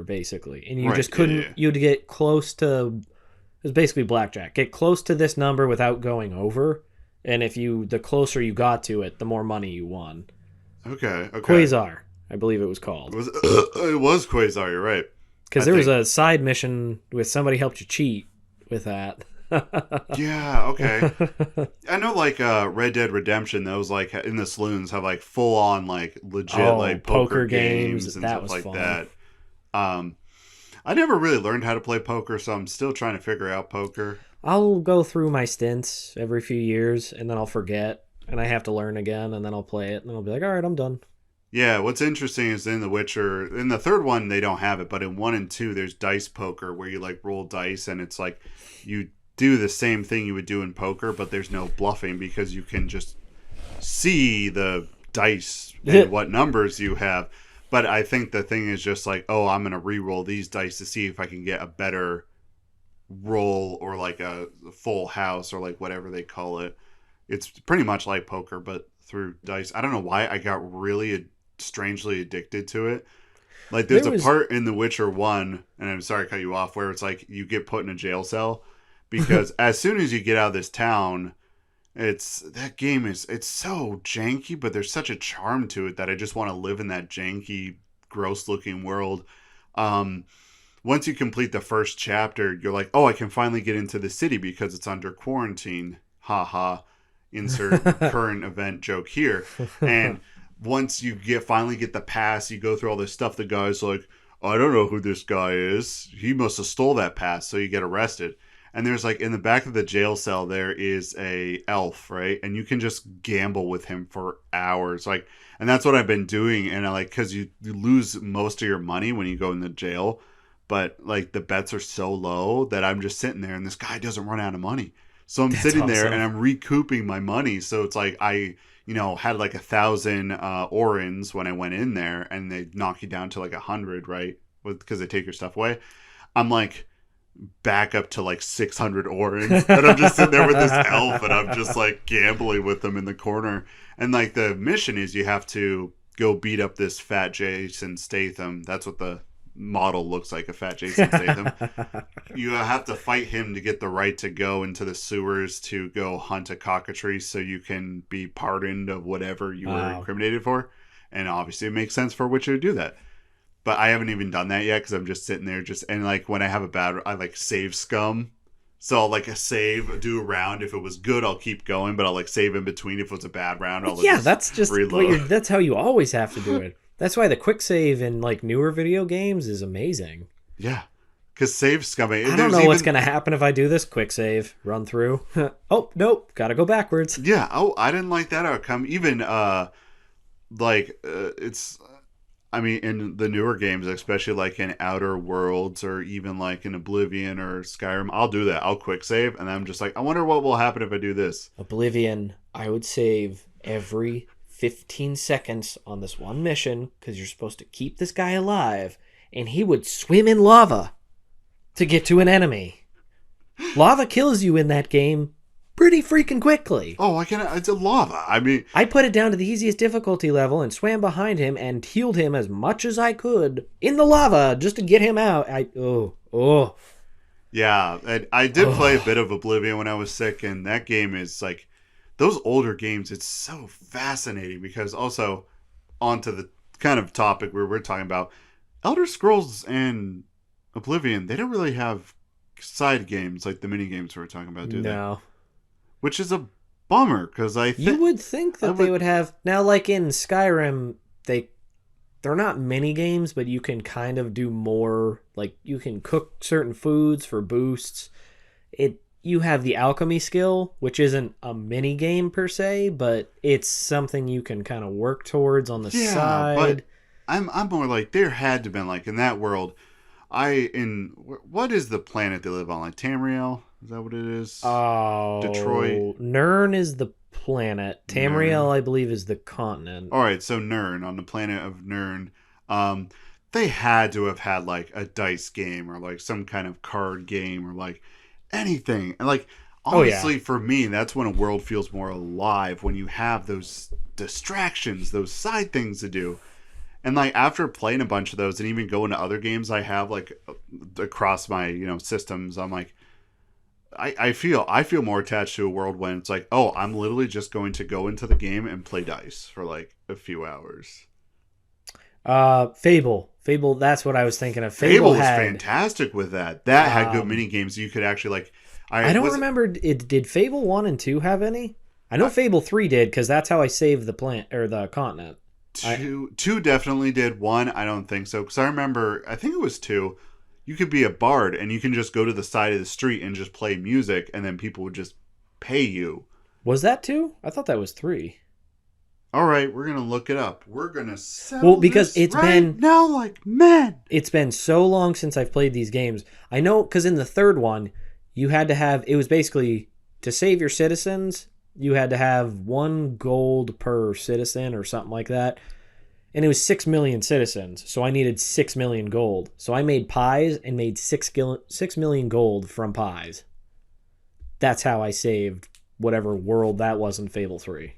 basically, and you just couldn't. Yeah. You'd get close to. It was basically blackjack. Get close to this number without going over, and the closer you got to it, the more money you won. Okay. Quasar, I believe it was called. It was Quasar, you're right. Because there was a side mission with somebody helped you cheat with that. Yeah, okay. I know like Red Dead Redemption, those like in the saloons have like full on like legit like poker games and stuff like fun. That. I never really learned how to play poker, so I'm still trying to figure out poker. I'll go through my stints every few years, and then I'll forget. And I have to learn again, and then I'll play it, and then I'll be like, all right, I'm done. Yeah, what's interesting is in The Witcher, in the third one, they don't have it, but in 1 and 2, there's dice poker, where you, like, roll dice, and it's like, you do the same thing you would do in poker, but there's no bluffing, because you can just see the dice and what numbers you have. But I think the thing is just like, oh, I'm going to re-roll these dice to see if I can get a better roll, or, like, a full house, or, like, whatever they call it. It's pretty much like poker, but through dice. I don't know why I got really strangely addicted to it. Like, there's a part in The Witcher 1, and I'm sorry to cut you off, where it's like you get put in a jail cell because as soon as you get out of this town, it's so janky, but there's such a charm to it that I just want to live in that janky, gross-looking world. Once you complete the first chapter, you're like, oh, I can finally get into the city because it's under quarantine. Ha ha. insert current event joke here. And once you finally get the pass, you go through all this stuff. The guy's like, I don't know who this guy is. He must have stole that pass. So you get arrested. And there's like in the back of the jail cell, there is a elf, right? And you can just gamble with him for hours. Like, and that's what I've been doing. And I like, cause you lose most of your money when you go into jail, but like the bets are so low that I'm just sitting there and this guy doesn't run out of money. So I'm sitting there and I'm recouping my money. So it's like, had like 1,000 orins when I went in there and they knock you down to like 100, right? Because they take your stuff away. I'm like, back up to like 600 orins and I'm just sitting there with this elf and I'm just like gambling with them in the corner. And like the mission is you have to go beat up this fat Jason Statham. That's what the model looks like, a fat Jason Statham. You have to fight him to get the right to go into the sewers to go hunt a cockatrice so you can be pardoned of whatever you were incriminated for. And obviously it makes sense for Witcher to do that. But I haven't even done that yet because I'm just sitting there and like when I have a bad, I like save scum. So I'll like do a round. If it was good, I'll keep going, but I'll like save in between. If it was a bad round, I'll that's just that's how you always have to do it. That's why the quick save in like newer video games is amazing. Yeah. Because save scumming. I don't know what's going to happen if I do this quick save run through. Oh, nope. Got to go backwards. Yeah. Oh, I didn't like that outcome. Even in the newer games, especially like in Outer Worlds or even like in Oblivion or Skyrim, I'll do that. I'll quick save and I'm just like, I wonder what will happen if I do this. Oblivion, I would save every 15 seconds on this one mission because you're supposed to keep this guy alive and he would swim in lava to get to an enemy. Lava kills you in that game pretty freaking quickly. Oh, it's a lava. I mean, I put it down to the easiest difficulty level and swam behind him and healed him as much as I could in the lava just to get him out. Yeah, and I did play a bit of Oblivion when I was sick, and that game is like those older games. It's so fascinating because also onto the kind of topic where we're talking about Elder Scrolls and Oblivion. They don't really have side games like the mini games we're talking about, do they? No. Which is a bummer because you would think that they would have now, like in Skyrim, they're not mini games, but you can kind of do more. Like you can cook certain foods for boosts. You have the alchemy skill, which isn't a mini game per se, but it's something you can kind of work towards on the side. But I'm more like there had to have been like in that world. What is the planet they live on? Like Tamriel? Is that what it is? Oh, Detroit. Nirn is the planet. Tamriel, I believe, is the continent. All right, so Nirn, on the planet of Nirn, they had to have had like a dice game or like some kind of card game or like anything. And like honestly, for me, that's when a world feels more alive, when you have those distractions, those side things to do. And like after playing a bunch of those and even going to other games I have like across my systems, I'm like, I feel more attached to a world when it's like, oh, I'm literally just going to go into the game and play dice for like a few hours. Fable, that's what I was thinking of. Fable was fantastic with that. That had good mini games. You could actually like. I don't remember. Did Fable 1 and 2 have any? I know Fable 3 did because that's how I saved the plant or the continent. Two definitely did. 1, I don't think so because I remember. I think it was 2. You could be a bard and you can just go to the side of the street and just play music and then people would just pay you. Was that 2? I thought that was 3. All right, we're going to look it up. We're going to sell because it's been now like men. It's been so long since I've played these games. I know because in the third one, you had to have, it was basically to save your citizens, you had to have 1 gold per citizen or something like that. And it was 6 million citizens, so I needed 6 million gold. So I made pies and made 6 million gold from pies. That's how I saved whatever world that was in Fable 3.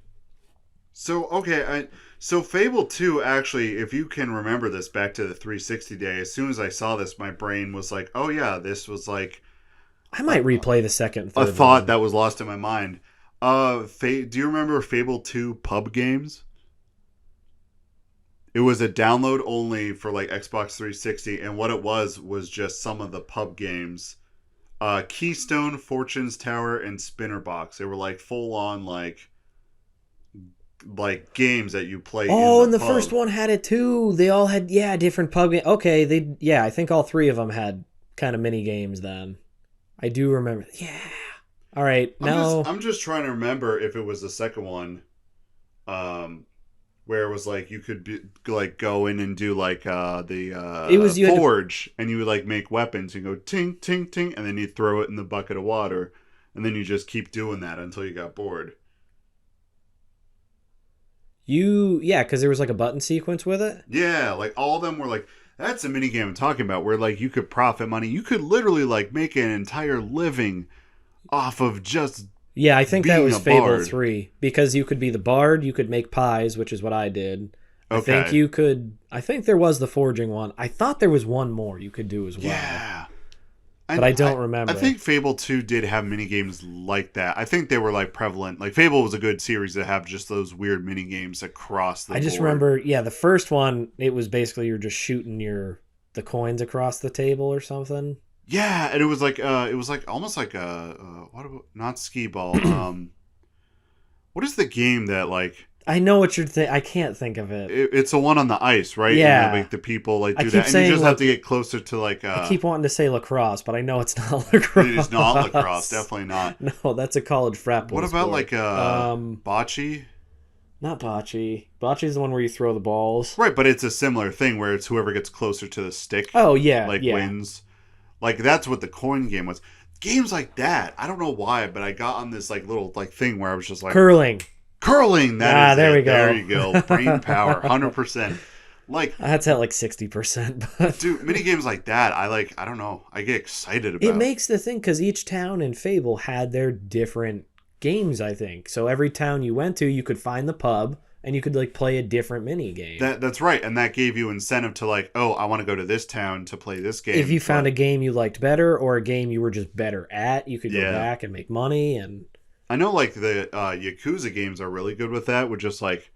So, okay, so Fable 2, actually, if you can remember this back to the 360 day, as soon as I saw this, my brain was like, oh yeah, this was like... I might replay the second and third a thought that was lost in my mind. Do you remember Fable 2 pub games? It was a download only for like Xbox 360, and what it was just some of the pub games Keystone, Fortune's Tower, and Spinner Box. They were like full on like games that you play. Oh, in and the pub. first one had it too. They all had different pub games. Okay, I think all three of them had kind of mini games then. I do remember. Yeah. All right, now I'm just trying to remember if it was the second one, where it was like you could like go in and do like the It was forge, and you would like make weapons. You go ting ting ting, and then you throw it in the bucket of water, and then you just keep doing that until you got bored. because there was like a button sequence with it. Yeah, like all of them were like, that's a mini game I'm talking about, where like you could profit money. You could literally like make an entire living off of just Yeah, I think that being was a Fable bard. 3 because you could be the bard, you could make pies, which is what I did. I think Okay. you could. I think there was the forging one. I thought there was one more you could do as well. Yeah. But I don't remember. I think Fable 2 did have mini games like that. I think they were like prevalent. Like Fable was a good series to have just those weird mini games across the board. I just remember, the first one, it was basically you're just shooting the coins across the table or something. Yeah, and it was like almost like a not skee ball. What is the game that like I know what you're I can't think of it. it's the one on the ice, right? Yeah. And, like the people like I do keep that, and saying, you just like, have to get closer to like. I keep wanting to say lacrosse, but I know it's not lacrosse. It is not lacrosse, definitely not. No, that's a college frat boy What about sport. like bocce? Not bocce. Bocce's the one where you throw the balls. Right, but it's a similar thing where it's whoever gets closer to the stick. Oh yeah, like yeah. wins. Like that's what the coin game was. Games like that, I don't know why, but I got on this like little like thing where I was just like Curling. Curling. That is there it. we go. There you go. Brain power, 100%. Like That's at like 60%. But dude, mini games like that, I don't know. I get excited about. it makes the thing because each town in Fable had their different games. I think so. Every town you went to, you could find the pub and you could like play a different mini game. That's right, and that gave you incentive to like, oh, I want to go to this town to play this game. If you found a game you liked better or a game you were just better at, you could go Yeah. back and make money. And I know like the Yakuza games are really good with that, with just like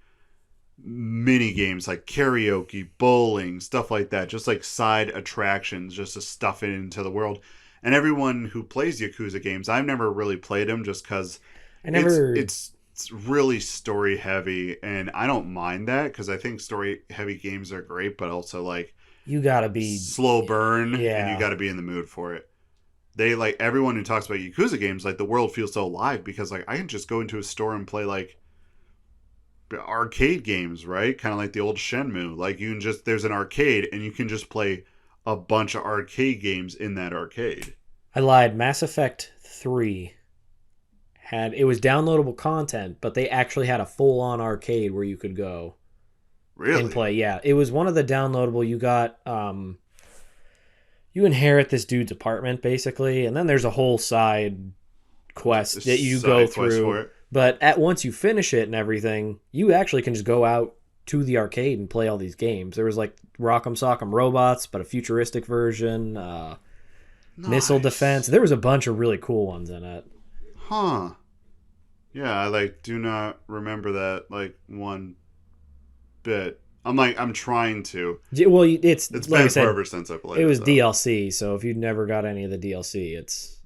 mini games like karaoke, bowling, stuff like that, just like side attractions just to stuff it into the world. And everyone who plays Yakuza games, I've never really played them just because it's really story heavy, and I don't mind that because I think story heavy games are great, but also like you gotta be slow burn, and Yeah. you got to be in the mood for it. They like everyone who talks about Yakuza games, like the world feels so alive because like I can just go into a store and play like arcade games, right? Kind of like the old Shenmue. Like you can just there's an arcade and you can just play a bunch of arcade games in that arcade. I lied. Mass Effect 3 it was downloadable content, but they actually had a full-on arcade where you could go Really? and play. Yeah, it was one of the downloadable. You got you inherit this dude's apartment basically, and then there's a whole side quest that you go Side quest for through. it. But once you finish it and everything, you actually can just go out to the arcade and play all these games. There was like Rock'em Sock'em Robots, but a futuristic version, Missile Nice. Defense. There was a bunch of really cool ones in it. Huh. Yeah, I like do not remember that like one bit. I'm trying to. Well, it's It's like been I said, forever since I played it was so. DLC. So if you'd never got any of the DLC, it's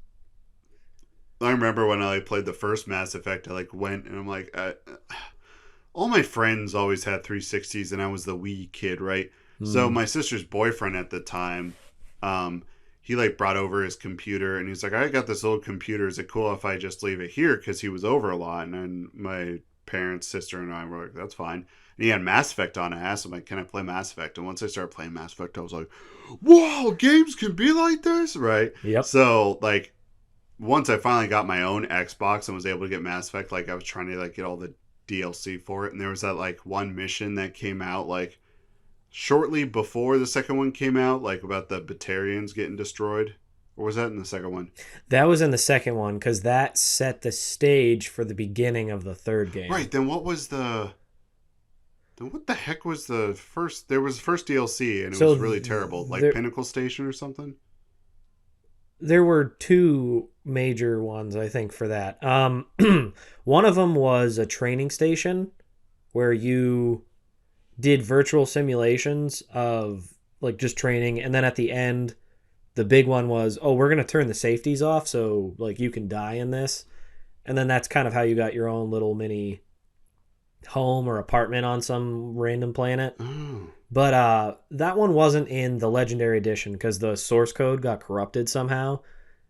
I remember when I like, played the first Mass Effect, I like went and I'm like, all my friends always had 360s and I was the Wii kid, right? So my sister's boyfriend at the time, he like brought over his computer and he's like, I got this old computer. Is it cool if I just leave it here? Because he was over a lot. And then my parents, sister, and I were like, that's fine. And he had Mass Effect on. I asked him, like, can I play Mass Effect? And once I started playing Mass Effect, I was like, whoa, games can be like this, right? Yep. So, like, once I finally got my own Xbox and was able to get Mass Effect, like, I was trying to, like, get all the DLC for it. And there was that, like, one mission that came out, like, shortly before the second one came out, like, about the Batarians getting destroyed. Or was that in the second one? That was in the second one because that set the stage for the beginning of the third game. Right, then what was the... Then what the heck was the first... There was the first DLC, and it was really terrible. Like Pinnacle Station or something? There were two major ones, I think, for that. One of them was a training station where you did virtual simulations of, like, just training, and then at the end, the big one was, oh, we're gonna turn the safeties off so like you can die in this, and then that's kind of how you got your own little mini home or apartment on some random planet. Oh. But that one wasn't in the Legendary Edition because the source code got corrupted somehow.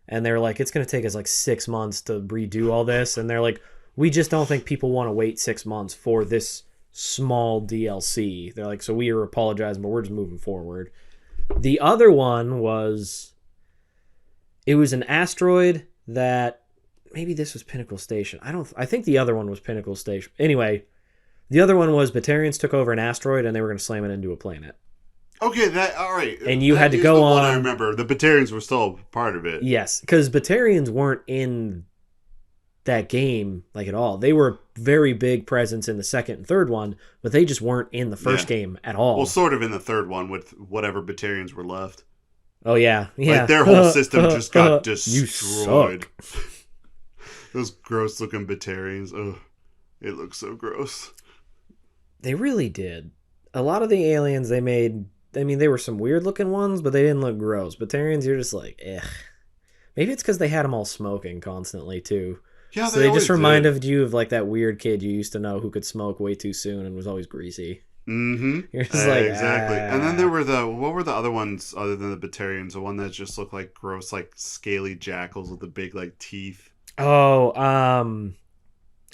And they're like, it's going to take us like 6 months to redo all this. And they're like, we just don't think people want to wait 6 months for this small DLC. They're like, so we are apologizing, but we're just moving forward. The other one was, it was an asteroid that, maybe this was Pinnacle Station. I think the other one was Pinnacle Station. Anyway, the other one was Batarians took over an asteroid and they were going to slam it into a planet. Okay, all right. And you that had to is go the on. One I remember the Batarians were still part of it. Yes, because Batarians weren't in that game like at all. They were a very big presence in the second and third one, but they just weren't in the first game at all. Well, sort of in the third one with whatever Batarians were left. Oh yeah. Like their whole system just got You destroyed. suck. Those gross looking Batarians. Ugh, it looks so gross. They really did. A lot of the aliens they made. I mean, they were some weird looking ones, but they didn't look gross. Batarians, you're just like, eh. Maybe it's because they had them all smoking constantly, too. Yeah, so they just reminded did. you of like that weird kid you used to know who could smoke way too soon and was always greasy. Mm-hmm. You're just like, exactly. And then there were what were the other ones other than the Batarians? The one that just looked like gross, like scaly jackals with the big like teeth. Oh,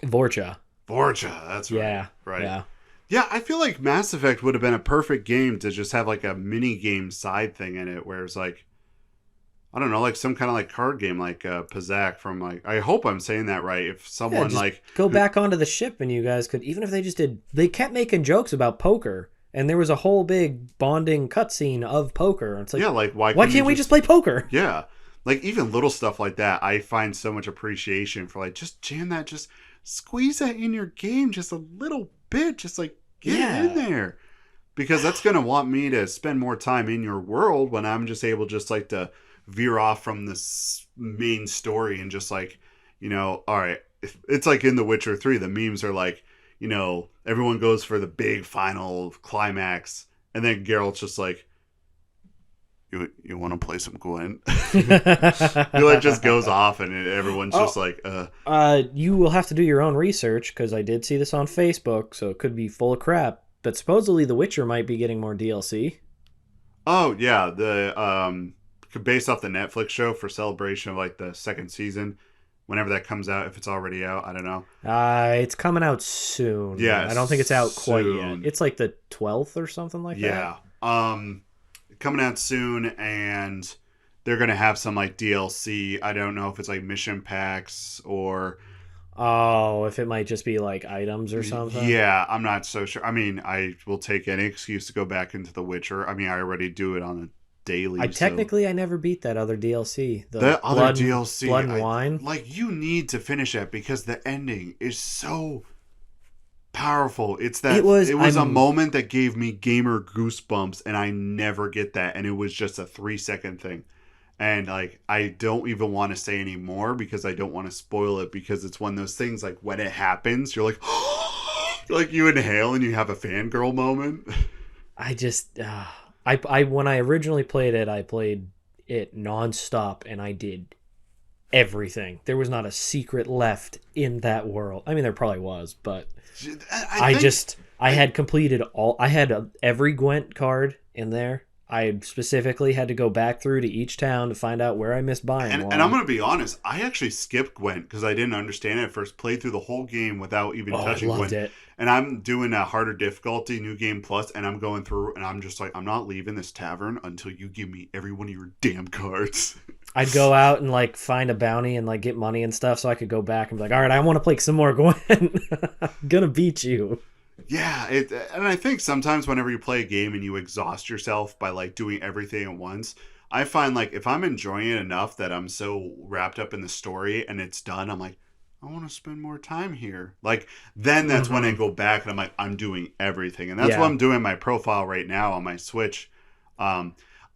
Vorcha. Vorcha, that's right. Yeah. Right. Yeah. Yeah, I feel like Mass Effect would have been a perfect game to just have like a mini game side thing in it, where it's like, I don't know, like some kind of like card game, like Pazak from like. I hope I'm saying that right. If someone like go back onto the ship and you guys could, even if they just did, they kept making jokes about poker, and there was a whole big bonding cutscene of poker. And it's like, yeah, like why can't we just play poker? Yeah, like even little stuff like that, I find so much appreciation for. Like just jam that, just squeeze that in your game, just a little bit, just like. Get in there, because that's going to want me to spend more time in your world when I'm just able just like to veer off from this main story and just like, all right, it's like in The Witcher 3, the memes are like, everyone goes for the big final climax and then Geralt's just like, you want to play some Gwent? He like just goes off and everyone's just like, you will have to do your own research because I did see this on Facebook, so it could be full of crap. But supposedly The Witcher might be getting more DLC. Oh yeah, the based off the Netflix show for celebration of like the second season, whenever that comes out, if it's already out, I don't know. It's coming out soon. Yeah, I don't think it's out quite yet. It's like the 12th or something like that. Yeah. Coming out soon, and they're gonna have some like DLC. I don't know if it's like mission packs or if it might just be like items or something. Yeah, I'm not so sure. I mean, I will take any excuse to go back into The Witcher. I mean, I already do it on a daily. I never beat that other DLC. The other DLC, Blood and Wine. Like you need to finish it because the ending is so powerful. It was a moment that gave me gamer goosebumps, and I never get that. And it was just a 3-second thing, and like I don't even want to say any more because I don't want to spoil it, because it's one of those things like when it happens, you're like, like you inhale and you have a fangirl moment. I just, I when I originally played it, I played it nonstop, and I did everything. There was not a secret left in that world. I mean, there probably was, but. I had completed I had every Gwent card in there. I specifically had to go back through to each town to find out where I missed buying one. And I'm going to be honest, I actually skipped Gwent because I didn't understand it at first. Played through the whole game without even touching Gwent. It. And I'm doing a harder difficulty, New Game Plus, and I'm going through, and I'm just like, I'm not leaving this tavern until you give me every one of your damn cards. I'd go out and like find a bounty and like get money and stuff so I could go back and be like, all right, I want to play some more Gwent. I'm gonna beat you. Yeah, and I think sometimes whenever you play a game and you exhaust yourself by like doing everything at once, I find like if I'm enjoying it enough that I'm so wrapped up in the story and it's done, I'm like, I want to spend more time here. Like then that's when I go back and I'm like, I'm doing everything, and that's what I'm doing my profile right now on my Switch.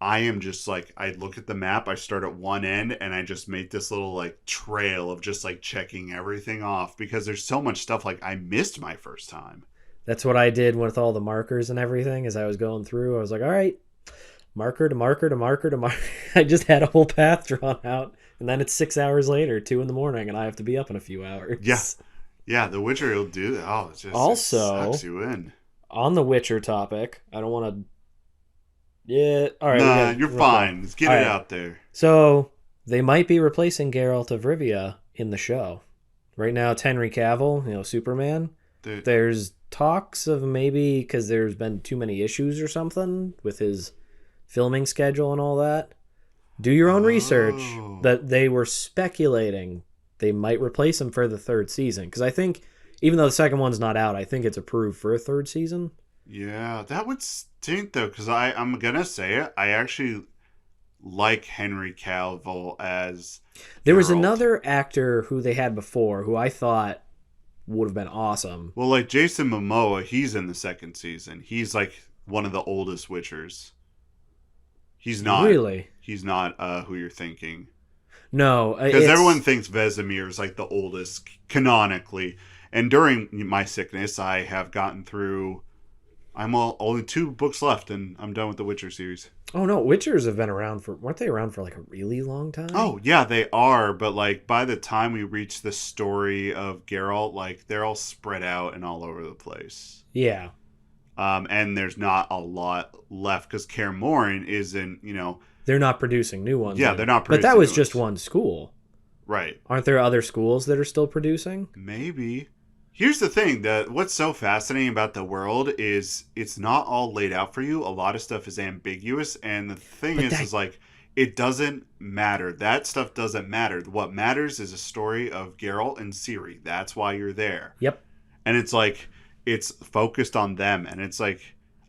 I am just like, I look at the map, I start at one end, and I just make this little like trail of just like checking everything off because there's so much stuff like I missed my first time. That's what I did with all the markers and everything as I was going through. I was like, all right, marker to marker to marker to marker. I just had a whole path drawn out, and then it's 6 hours later, 2 in the morning, and I have to be up in a few hours. Yeah, The Witcher will do that. Oh, it sucks you in. On the Witcher topic, I don't want to. Yeah, all right. Nah, you're fine. Let's get it out there. So they might be replacing Geralt of Rivia in the show. Right now, it's Henry Cavill, Superman. There's talks of maybe because there's been too many issues or something with his filming schedule and all that. Do your own research. That they were speculating they might replace him for the third season. Because I think, even though the second one's not out, I think it's approved for a third season. Yeah, that would stink, though, because I'm going to say it. I actually like Henry Cavill as There was Geralt. another actor who they had before who I thought would have been awesome. Well, like Jason Momoa, he's in the second season. He's like one of the oldest Witchers. He's not. Really? He's not who you're thinking. No. Because everyone thinks Vesemir is like the oldest canonically. And during my sickness, I have gotten through... only 2 books left, and I'm done with the Witcher series. Oh, no. Witchers have been around for... Weren't they around for like a really long time? Oh, yeah, they are. But like by the time we reach the story of Geralt, like they're all spread out and all over the place. Yeah. And there's not a lot left because Kaer Morhen isn't, They're not producing new ones. Yeah, they're not producing But that was new just ones. one school. Right. Aren't there other schools that are still producing? Maybe. Here's the thing, that what's so fascinating about the world is it's not all laid out for you. A lot of stuff is ambiguous, and the thing is like it doesn't matter. That stuff doesn't matter. What matters is a story of Geralt and Ciri. That's why you're there. Yep. And it's like it's focused on them, and it's like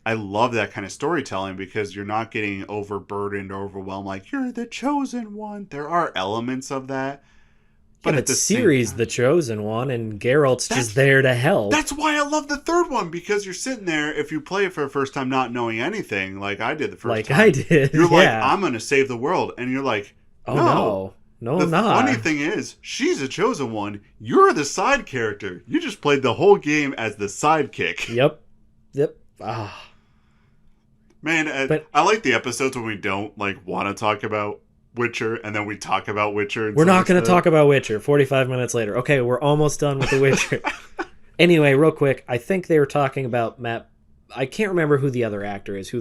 I love that kind of storytelling because you're not getting overburdened or overwhelmed like you're the chosen one. There are elements of that. But Ciri's the chosen one, and Geralt's just there to help. That's why I love the third one, because you're sitting there, if you play it for the first time not knowing anything, like I did the first time. Like I did, you're like, I'm going to save the world. And you're like, no. No, I'm not. The funny thing is, she's a chosen one. You're the side character. You just played the whole game as the sidekick. Yep. Ah. Man, but I like the episodes when we don't want to talk about Witcher, and then we talk about Witcher. We're not going to talk about Witcher 45 minutes later. Okay, we're almost done with The Witcher. Anyway, real quick, I think they were talking about Matt. I can't remember who the other actor is,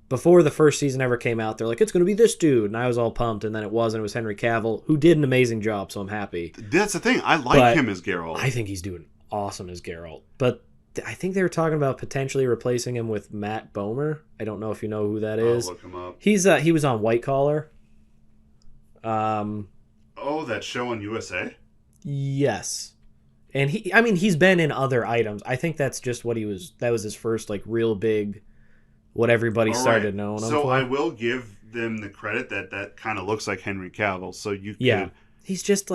before the first season ever came out, they're like, it's going to be this dude, and I was all pumped, and then it wasn't. It was Henry Cavill, who did an amazing job, so I'm happy. That's the thing. I like him as Geralt. I think he's doing awesome as Geralt. But I think they were talking about potentially replacing him with Matt Bomer. I don't know if you know who that is. I'll look him up. He was on White Collar. That show on USA? Yes. And he's been in other items. I think that's just that was his first real big, what everybody started knowing him for. So I will give them the credit that kind of looks like Henry Cavill. So you could... He's just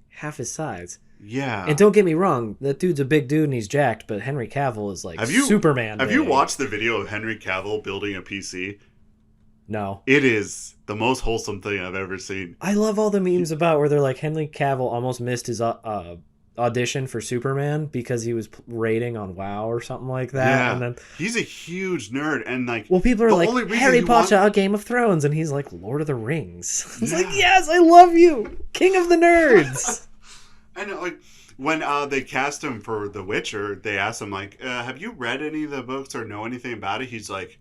half his size. Yeah. And don't get me wrong, that dude's a big dude and he's jacked, but Henry Cavill is Superman. Have you watched the video of Henry Cavill building a PC? No. It is the most wholesome thing I've ever seen. I love all the memes about where they're like, Henry Cavill almost missed his audition for Superman because he was rating on WoW or something like that. Yeah. And then, he's a huge nerd. And people are like, Harry Potter, Game of Thrones. And he's like, Lord of the Rings. It's like, yes, I love you. King of the nerds. I know, when they cast him for The Witcher, they asked him, have you read any of the books or know anything about it? He's like,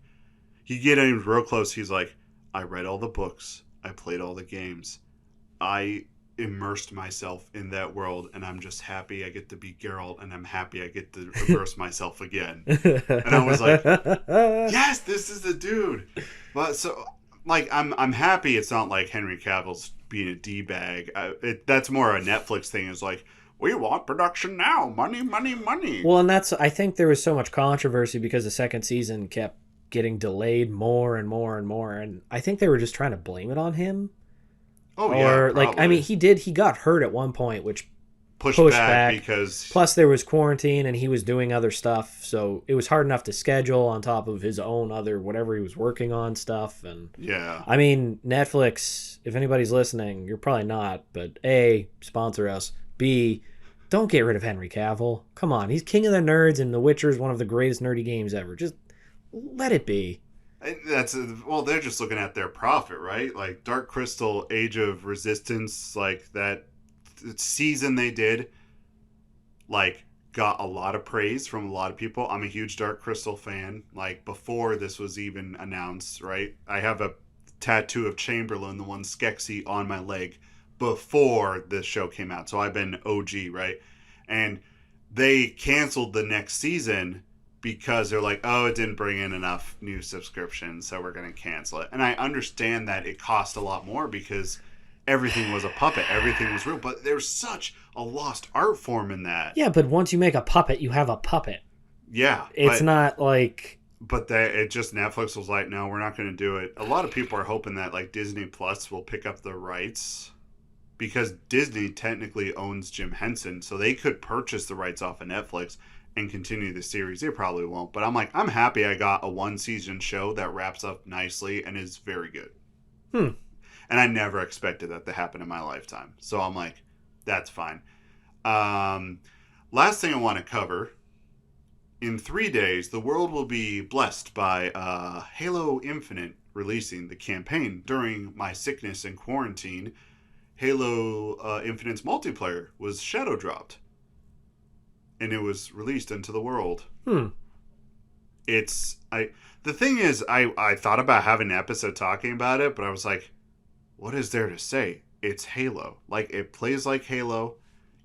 he get him real close. He's like, I read all the books. I played all the games. I immersed myself in that world, and I'm just happy I get to be Geralt, and I'm happy I get to immerse myself again. And I was like, yes, this is the dude. But so, I'm happy it's not like Henry Cavill's being a D-bag. That's more a Netflix thing. It's like, we want production now. Money, money, money. Well, and I think there was so much controversy because the second season kept getting delayed more and more and more. And I think they were just trying to blame it on him. Oh, yeah, probably. He got hurt at one point, which pushed back because... Plus, there was quarantine and he was doing other stuff. So it was hard enough to schedule on top of his own other whatever he was working on stuff. And yeah. I mean, Netflix, if anybody's listening, you're probably not. But A, sponsor us. B, don't get rid of Henry Cavill. Come on. He's king of the nerds and The Witcher is one of the greatest nerdy games ever. Just let it be. Well, they're just looking at their profit, right? Like Dark Crystal, Age of Resistance, like that season they did, like got a lot of praise from a lot of people. I'm a huge Dark Crystal fan. Like before this was even announced, right? I have a tattoo of Chamberlain, the one Skeksis, on my leg before this show came out. So I've been OG, right? And they canceled the next season because they're like, oh, it didn't bring in enough new subscriptions, so we're going to cancel it. And I understand that it cost a lot more because everything was a puppet, everything was real, but there's such a lost art form in that. Yeah, but once you make a puppet, you have a puppet. Yeah, it's not like. But it just Netflix was like, no, we're not going to do it. A lot of people are hoping that like Disney Plus will pick up the rights because Disney technically owns Jim Henson, so they could purchase the rights off of Netflix and continue the series. They probably won't, but I'm like, I'm happy I got a 1-season show that wraps up nicely and is very good. And I never expected that to happen in my lifetime, so I'm like, that's fine. Last thing I want to cover. In 3 days, the world will be blessed by Halo Infinite releasing the campaign. During my sickness and quarantine, Halo Infinite's multiplayer was shadow dropped. And it was released into the world. The thing is, I thought about having an episode talking about it, but I was like, what is there to say? It's Halo. Like, it plays like Halo.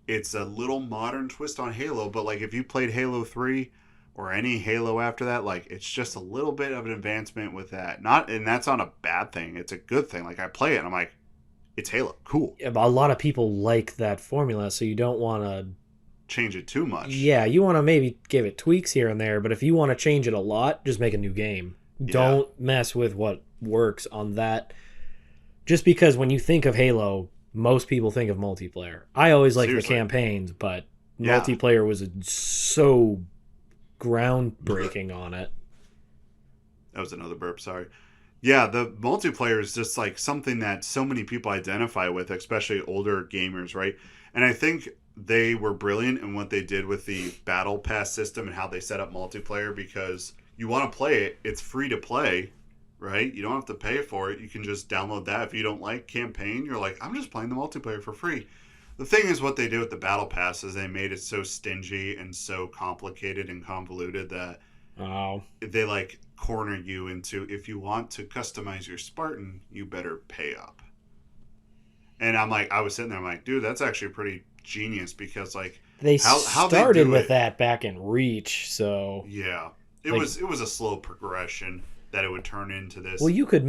It's a little modern twist on Halo, but like if you played Halo 3 or any Halo after that, like it's just a little bit of an advancement with that. And that's not a bad thing. It's a good thing. Like I play it and I'm like, it's Halo. Cool. Yeah, but a lot of people like that formula, so you don't want to change it too much. Yeah, you want to maybe give it tweaks here and there, but if you want to change it a lot, just make a new game. Yeah. Don't mess with what works on that. Just because when you think of Halo, most people think of multiplayer. I always like the campaigns, but multiplayer was so groundbreaking on it. That was another burp, sorry. Yeah, the multiplayer is just like something that so many people identify with, especially older gamers, right? And I think they were brilliant in what they did with the battle pass system and how they set up multiplayer, because you want to play it, it's free to play, right? You don't have to pay for it. You can just download that. If you don't like campaign, you're like, I'm just playing the multiplayer for free. The thing is, what they did with the battle pass is they made it so stingy and so complicated and convoluted that they like corner you into, if you want to customize your Spartan, you better pay up. And I'm like, I was sitting there, I'm like, dude, that's actually pretty genius, because like they started with that back in Reach, so yeah, it was a slow progression that it would turn into this. Well, you could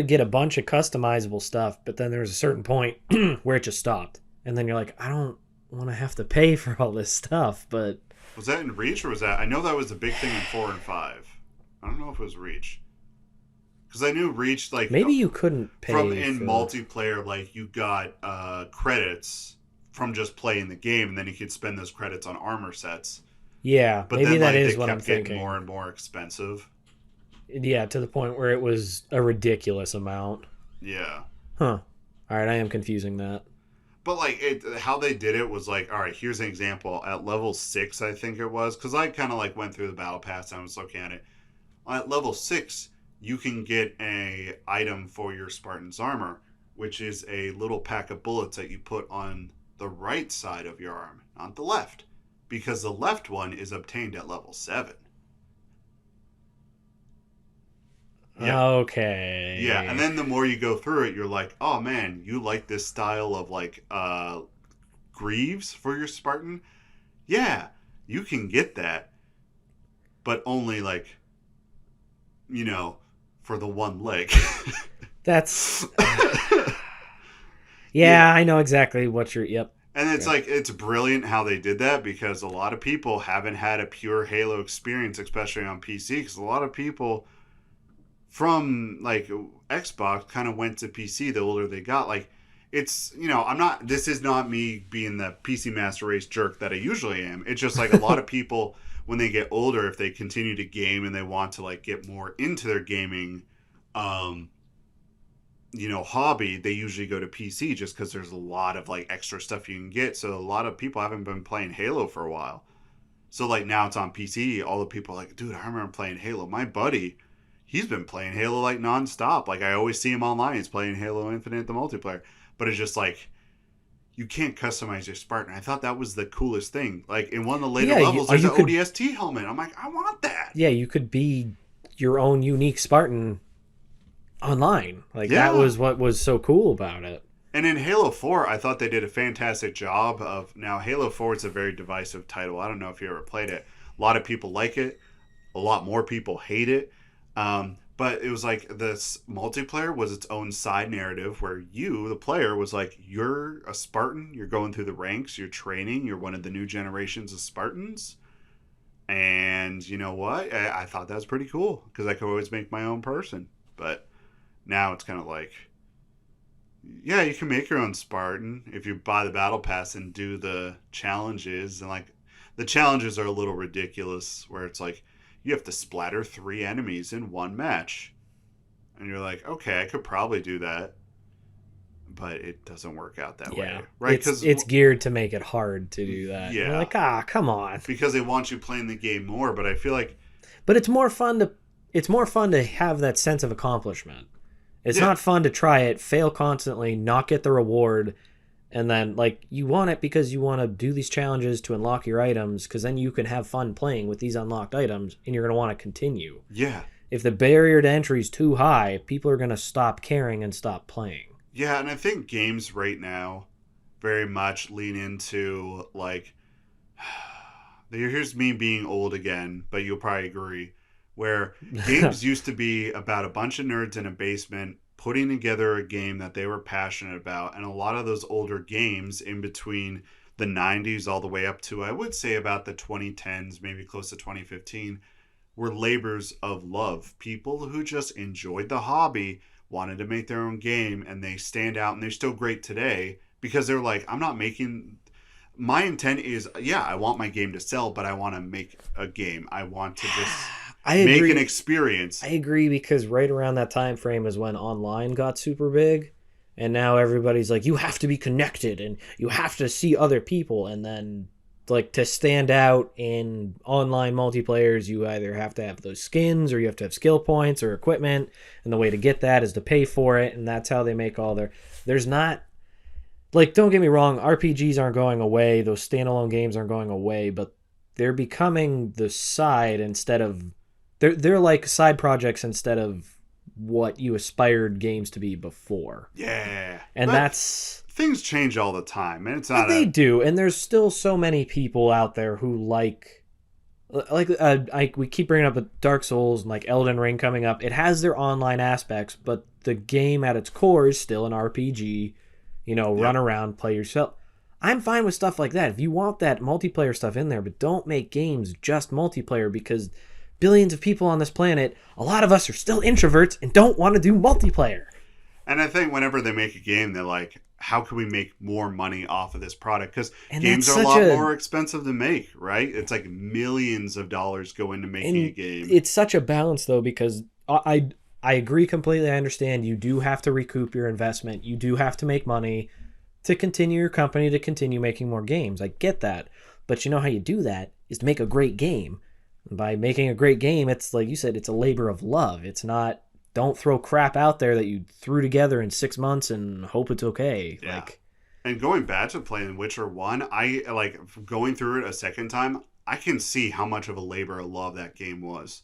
get a bunch of customizable stuff, but then there was a certain point where it just stopped, and then you're like, I don't want to have to pay for all this stuff. But was that in Reach, or was that? I know that was a big thing in 4 and 5. I don't know if it was Reach, because I knew Reach, like maybe you couldn't pay multiplayer, like you got credits from just playing the game, and then you could spend those credits on armor sets. Yeah, but maybe then, that like, is they what I'm kept getting thinking. more and more expensive. Yeah, to the point where it was a ridiculous amount. Yeah. Huh. All right, I am confusing that. But like how they did it was like, all right, here's an example at level 6, I think it was, because I kind of like went through the battle pass and I was looking at it. At level 6, you can get a item for your Spartan's armor, which is a little pack of bullets that you put on the right side of your arm, not the left, because the left one is obtained at level 7. Yeah. Okay. Yeah, and then the more you go through it, you're like, oh man, you like this style of like greaves for your Spartan? Yeah, you can get that, but only like, for the one leg. That's yeah, I know exactly what you're. Yep. And it's like, it's brilliant how they did that, because a lot of people haven't had a pure Halo experience, especially on PC, because a lot of people from like Xbox kind of went to PC the older they got. Like, it's, this is not me being the PC Master Race jerk that I usually am. It's just like a lot of people, when they get older, if they continue to game and they want to like get more into their gaming, hobby, they usually go to PC just because there's a lot of like extra stuff you can get. So a lot of people haven't been playing Halo for a while. So like now it's on PC, all the people are like, dude, I remember playing Halo. My buddy, he's been playing Halo like nonstop. Like I always see him online. He's playing Halo Infinite, the multiplayer. But it's just like you can't customize your Spartan. I thought that was the coolest thing. Like in one of the later levels, there's an ODST helmet. I'm like, I want that. Yeah, you could be your own unique Spartan online. Like that was what was so cool about it. And in Halo 4, I thought they did a fantastic job of... Now, Halo 4 is a very divisive title. I don't know if you ever played it. A lot of people like it. A lot more people hate it. But it was like this multiplayer was its own side narrative where you, the player, was like, you're a Spartan. You're going through the ranks. You're training. You're one of the new generations of Spartans. And you know what? I thought that was pretty cool because I could always make my own person. But now it's kind of like... Yeah, you can make your own Spartan if you buy the battle pass and do the challenges. And like the challenges are a little ridiculous where it's like you have to splatter 3 enemies in one match. And you're like, okay, I could probably do that. But it doesn't work out that way. Right? It's geared to make it hard to do that. Yeah. You're like, come on. Because they want you playing the game more, but I feel like But it's more fun to have that sense of accomplishment. It's not fun to try it, fail constantly, not get the reward, and then, like, you want it because you want to do these challenges to unlock your items, because then you can have fun playing with these unlocked items, and you're going to want to continue. Yeah. If the barrier to entry is too high, people are going to stop caring and stop playing. Yeah, and I think games right now very much lean into, like, here's me being old again, but you'll probably agree. Where games used to be about a bunch of nerds in a basement putting together a game that they were passionate about. And a lot of those older games in between the 90s all the way up to, I would say, about the 2010s, maybe close to 2015, were labors of love. People who just enjoyed the hobby, wanted to make their own game, and they stand out, and they're still great today because they're like, I'm not making... My intent is, I want my game to sell, but I want to make a game. I want to just... make an experience. I agree because right around that time frame is when online got super big, and now everybody's like, you have to be connected and you have to see other people, and then like to stand out in online multiplayers, you either have to have those skins or you have to have skill points or equipment, and the way to get that is to pay for it, and that's how they make all there's not, like, don't get me wrong, RPGs aren't going away, those standalone games aren't going away, but they're becoming the side instead of They're like side projects instead of what you aspired games to be before. Yeah. And that's... Things change all the time, and it's not... They do, and there's still so many people out there who we keep bringing up Dark Souls and like Elden Ring coming up. It has their online aspects, but the game at its core is still an RPG. Run around, play yourself. I'm fine with stuff like that. If you want that multiplayer stuff in there, but don't make games just multiplayer because... billions of people on this planet, a lot of us are still introverts and don't want to do multiplayer. And I think whenever they make a game, they're like, how can we make more money off of this product? Because games are a lot more expensive to make, right? It's like millions of dollars go into making a game. It's such a balance, though, because I agree completely. I understand you do have to recoup your investment. You do have to make money to continue your company, to continue making more games. I get that. But you know how you do that is to make a great game. By making a great game, it's like you said, it's a labor of love. It's not, don't throw crap out there that you threw together in 6 months and hope it's okay. Yeah. And going back to playing Witcher 1, I like going through it a second time, I can see how much of a labor of love that game was.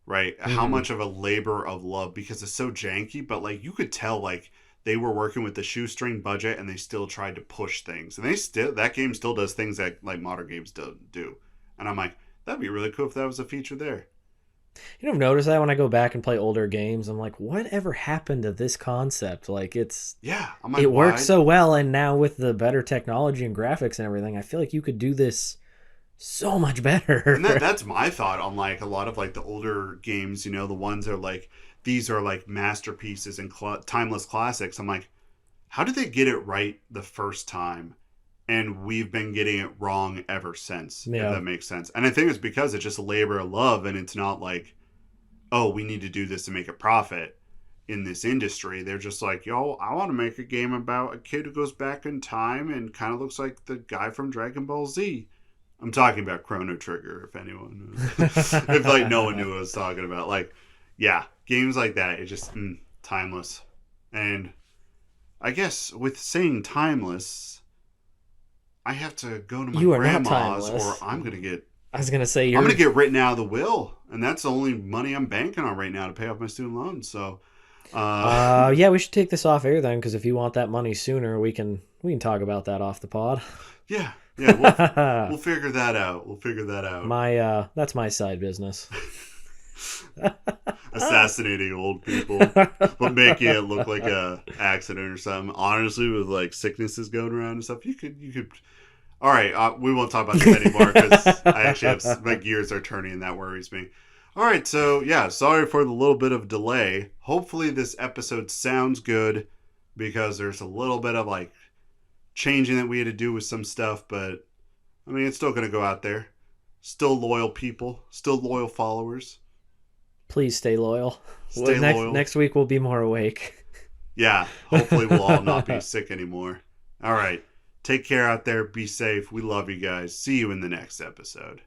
Right? Mm-hmm. How much of a labor of love, because it's so janky, but like you could tell like they were working with the shoestring budget and they still tried to push things. And that game still does things that like modern games don't do. And I'm like, that'd be really cool if that was a feature there. I've noticed that when I go back and play older games, I'm like, whatever happened to this concept? Like, it's... Yeah. I'm like, it works so well, and now with the better technology and graphics and everything, I feel like you could do this so much better. And that's my thought on, like, a lot of, like, the older games, the ones that are, like, these are, like, masterpieces and timeless classics. I'm like, how did they get it right the first time? And we've been getting it wrong ever since, if that makes sense. And I think it's because it's just a labor of love, and it's not like, oh, we need to do this to make a profit in this industry. They're just like, yo, I want to make a game about a kid who goes back in time and kind of looks like the guy from Dragon Ball Z. I'm talking about Chrono Trigger, if anyone knows. If, like, no one knew what I was talking about. Like, yeah, games like that, it just timeless. And I guess with saying timeless, I have to go to my You are not grandma's, or timeless. I'm gonna get I'm gonna get written out of the will, and that's the only money I'm banking on right now to pay off my student loans. So, yeah, we should take this off air then, because if you want that money sooner, we can talk about that off the pod. yeah, we'll figure that out. We'll figure that out. That's my side business. Assassinating old people, but making it look like a accident or something. Honestly, with like sicknesses going around and stuff, you could. All right, we won't talk about this anymore because I actually have my gears are turning and that worries me. All right, so yeah, sorry for the little bit of delay. Hopefully this episode sounds good because there's a little bit of like changing that we had to do with some stuff, but I mean it's still gonna go out there. Still loyal people, still loyal followers. Please stay loyal. Stay loyal. Next week we'll be more awake. Yeah, hopefully we'll all not be sick anymore. All right. Take care out there. Be safe. We love you guys. See you in the next episode.